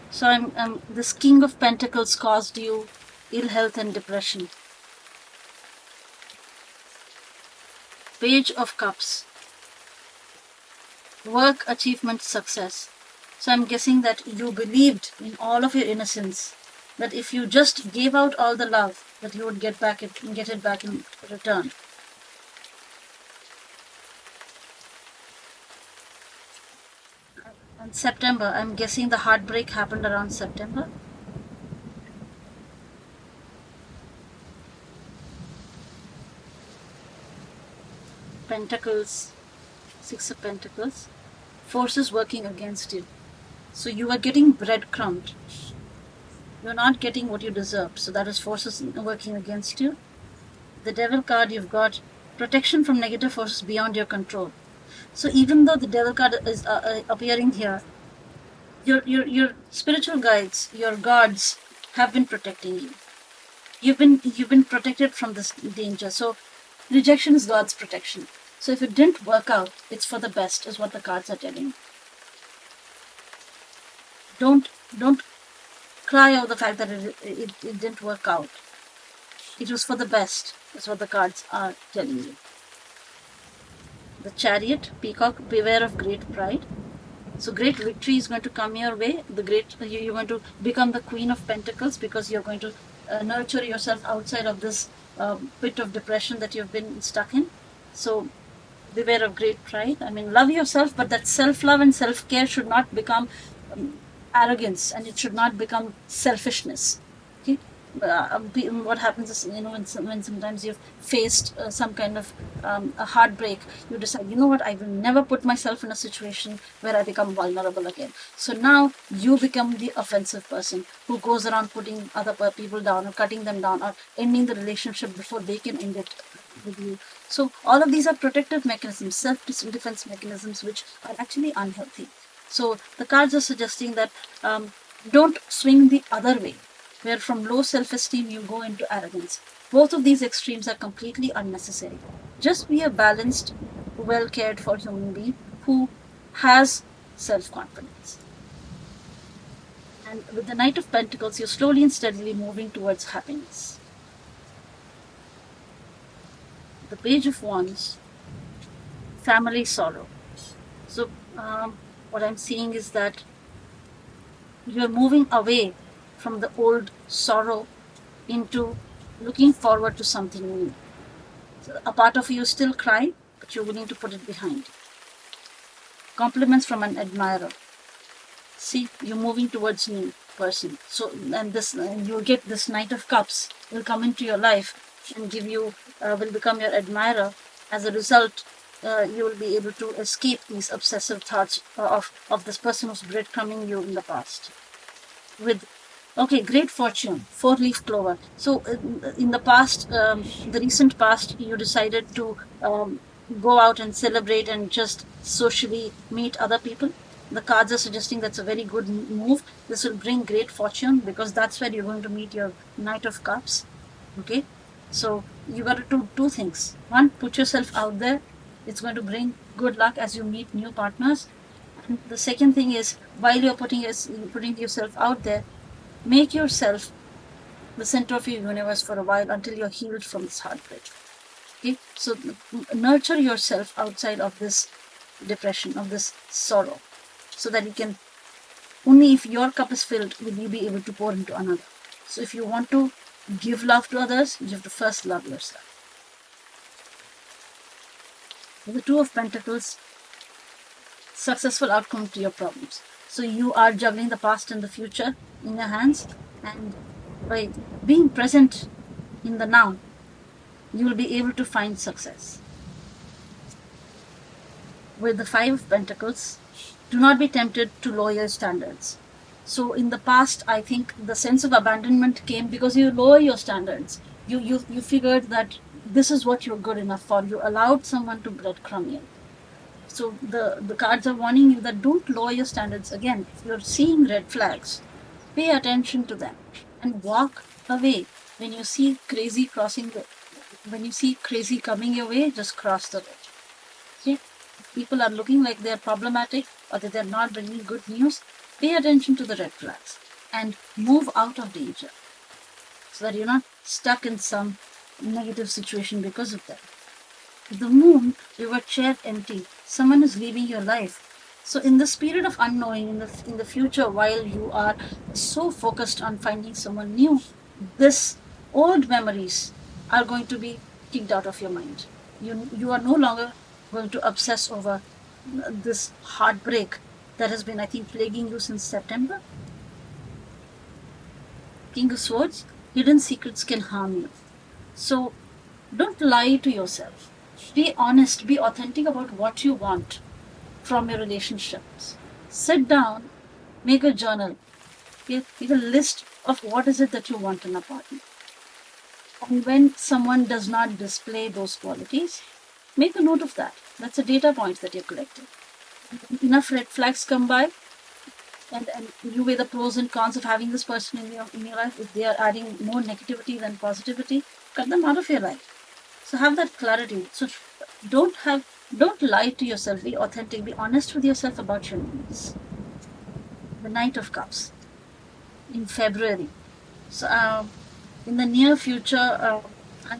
[SPEAKER 1] So this King of Pentacles caused you ill health and depression. Page of Cups, work, achievement, success. So I'm guessing that you believed in all of your innocence, that if you just gave out all the love, that you would get it back in return. And September, I'm guessing the heartbreak happened around September. Pentacles, Six of Pentacles, forces working against you. So you are getting breadcrumbed. You're not getting what you deserve. So that is forces working against you. The Devil card, you've got protection from negative forces beyond your control. So even though the Devil card is appearing here, your spiritual guides, your gods have been protecting you. You've been protected from this danger. So rejection is God's protection. So if it didn't work out, it's for the best, is what the cards are telling. Don't cry over the fact that it didn't work out. It was for the best, is what the cards are telling you. The Chariot, Peacock, beware of great pride. So great victory is going to come your way. You're going to become the Queen of Pentacles because you're going to nurture yourself outside of this pit of depression that you've been stuck in. So beware of great pride. I mean, love yourself, but that self-love and self-care should not become arrogance, and it should not become selfishness. Okay. What happens is, when sometimes you've faced some kind of a heartbreak, you decide, you know what, I will never put myself in a situation where I become vulnerable again. So now you become the offensive person who goes around putting other people down or cutting them down or ending the relationship before they can end it with you. So all of these are protective mechanisms, self-defense mechanisms, which are actually unhealthy. So the cards are suggesting that don't swing the other way, where from low self-esteem you go into arrogance. Both of these extremes are completely unnecessary. Just be a balanced, well cared for human being who has self-confidence. And with the Knight of Pentacles, you're slowly and steadily moving towards happiness. The Page of Wands, family sorrow. So what I'm seeing is that you're moving away from the old sorrow into looking forward to something new. So a part of you is still crying, but you're willing to put it behind. Compliments from an admirer. See, you're moving towards new person. So, and you'll get this Knight of Cups will come into your life and give you, will become your admirer. As a result, you will be able to escape these obsessive thoughts of this person who's breadcrumbing you in the past. With great fortune, 4-leaf clover. So in the past, the recent past, you decided to go out and celebrate and just socially meet other people. The cards are suggesting that's a very good move. This will bring great fortune because that's where you're going to meet your Knight of Cups. Okay, so you got to do two things. One, put yourself out there. It's going to bring good luck as you meet new partners. And the second thing is, while you're putting yourself out there, make yourself the center of your universe for a while until you're healed from this heartbreak. Okay, so nurture yourself outside of this depression, of this sorrow, so that you can, only if your cup is filled will you be able to pour into another. So if you want to give love to others, you have to first love yourself. The Two of Pentacles, successful outcome to your problems. So you are juggling the past and the future in your hands, and by being present in the now, you will be able to find success. With the Five of Pentacles, do not be tempted to lower your standards. So in the past, I think the sense of abandonment came because you lower your standards. You figured that this is what you're good enough for. You allowed someone to breadcrumb you. So the cards are warning you that don't lower your standards. Again, if you're seeing red flags, pay attention to them and walk away. When you see crazy coming your way, just cross the road. Okay? If people are looking like they're problematic or that they're not bringing good news, pay attention to the red flags and move out of danger so that you're not stuck in some negative situation because of that. The Moon, your chair empty. Someone is leaving your life. So in this period of unknowing, in the future, while you are so focused on finding someone new, this old memories are going to be kicked out of your mind. You are no longer going to obsess over this heartbreak that has been, I think, plaguing you since September. King of Swords, hidden secrets can harm you. So don't lie to yourself. Be honest, be authentic about what you want from your relationships. Sit down, make a journal, make a list of what is it that you want in a partner. And when someone does not display those qualities, make a note of that. That's a data point that you're collecting. Enough red flags come by, and you weigh the pros and cons of having this person in your life. If they are adding more negativity than positivity, cut them out of your life. So have that clarity. So don't lie to yourself. Be authentic. Be honest with yourself about your needs. The Knight of Cups in February. So in the near future,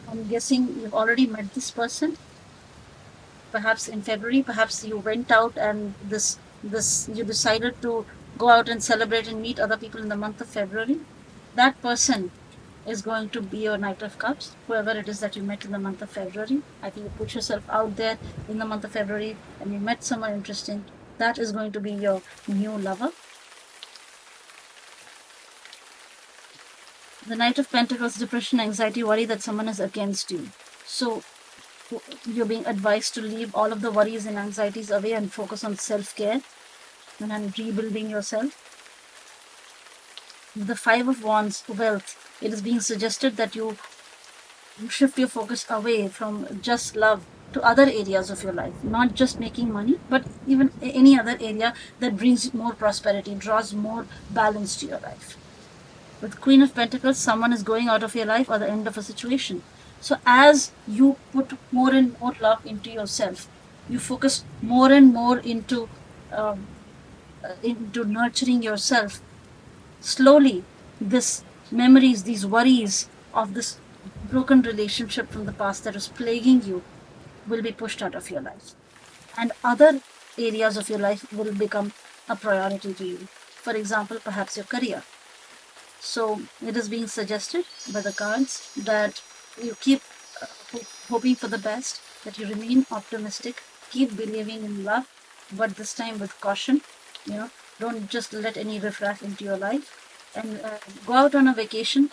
[SPEAKER 1] I'm guessing you've already met this person. Perhaps in February, perhaps you went out and you decided to go out and celebrate and meet other people in the month of February. That person is going to be your Knight of Cups, whoever it is that you met in the month of February. I think you put yourself out there in the month of February and you met someone interesting. That is going to be your new lover. The Knight of Pentacles, depression, anxiety, worry that someone is against you. So you're being advised to leave all of the worries and anxieties away and focus on self-care and rebuilding yourself. The Five of Wands, wealth. It is being suggested that you shift your focus away from just love to other areas of your life, not just making money, but even any other area that brings more prosperity, draws more balance to your life. With Queen of Pentacles, someone is going out of your life or the end of a situation. So as you put more and more love into yourself, you focus more and more into nurturing yourself. Slowly, this memories, these worries of this broken relationship from the past that was plaguing you will be pushed out of your life. And other areas of your life will become a priority to you. For example, perhaps your career. So it is being suggested by the cards that you keep hoping for the best, that you remain optimistic, keep believing in love, but this time with caution. Don't just let any riffraff into your life. And go out on a vacation.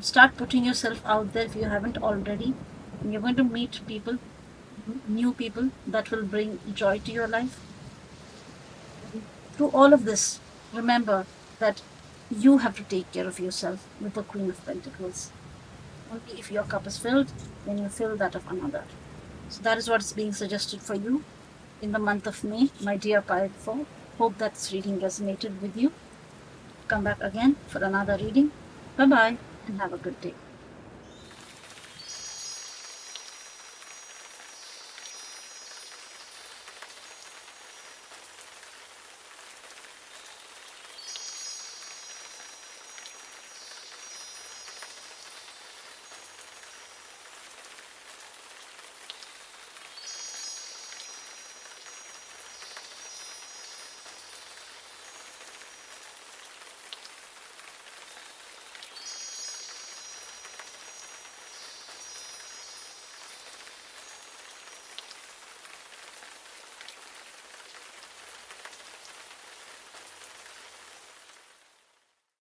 [SPEAKER 1] Start putting yourself out there if you haven't already. And you're going to meet people, new people that will bring joy to your life. Through all of this, remember that you have to take care of yourself with the Queen of Pentacles. Only if your cup is filled, then you fill that of another. So that is what is being suggested for you in the month of May, my dear Pirate 4. Hope that this reading resonated with you. Come back again for another reading. Bye-bye and have a good day.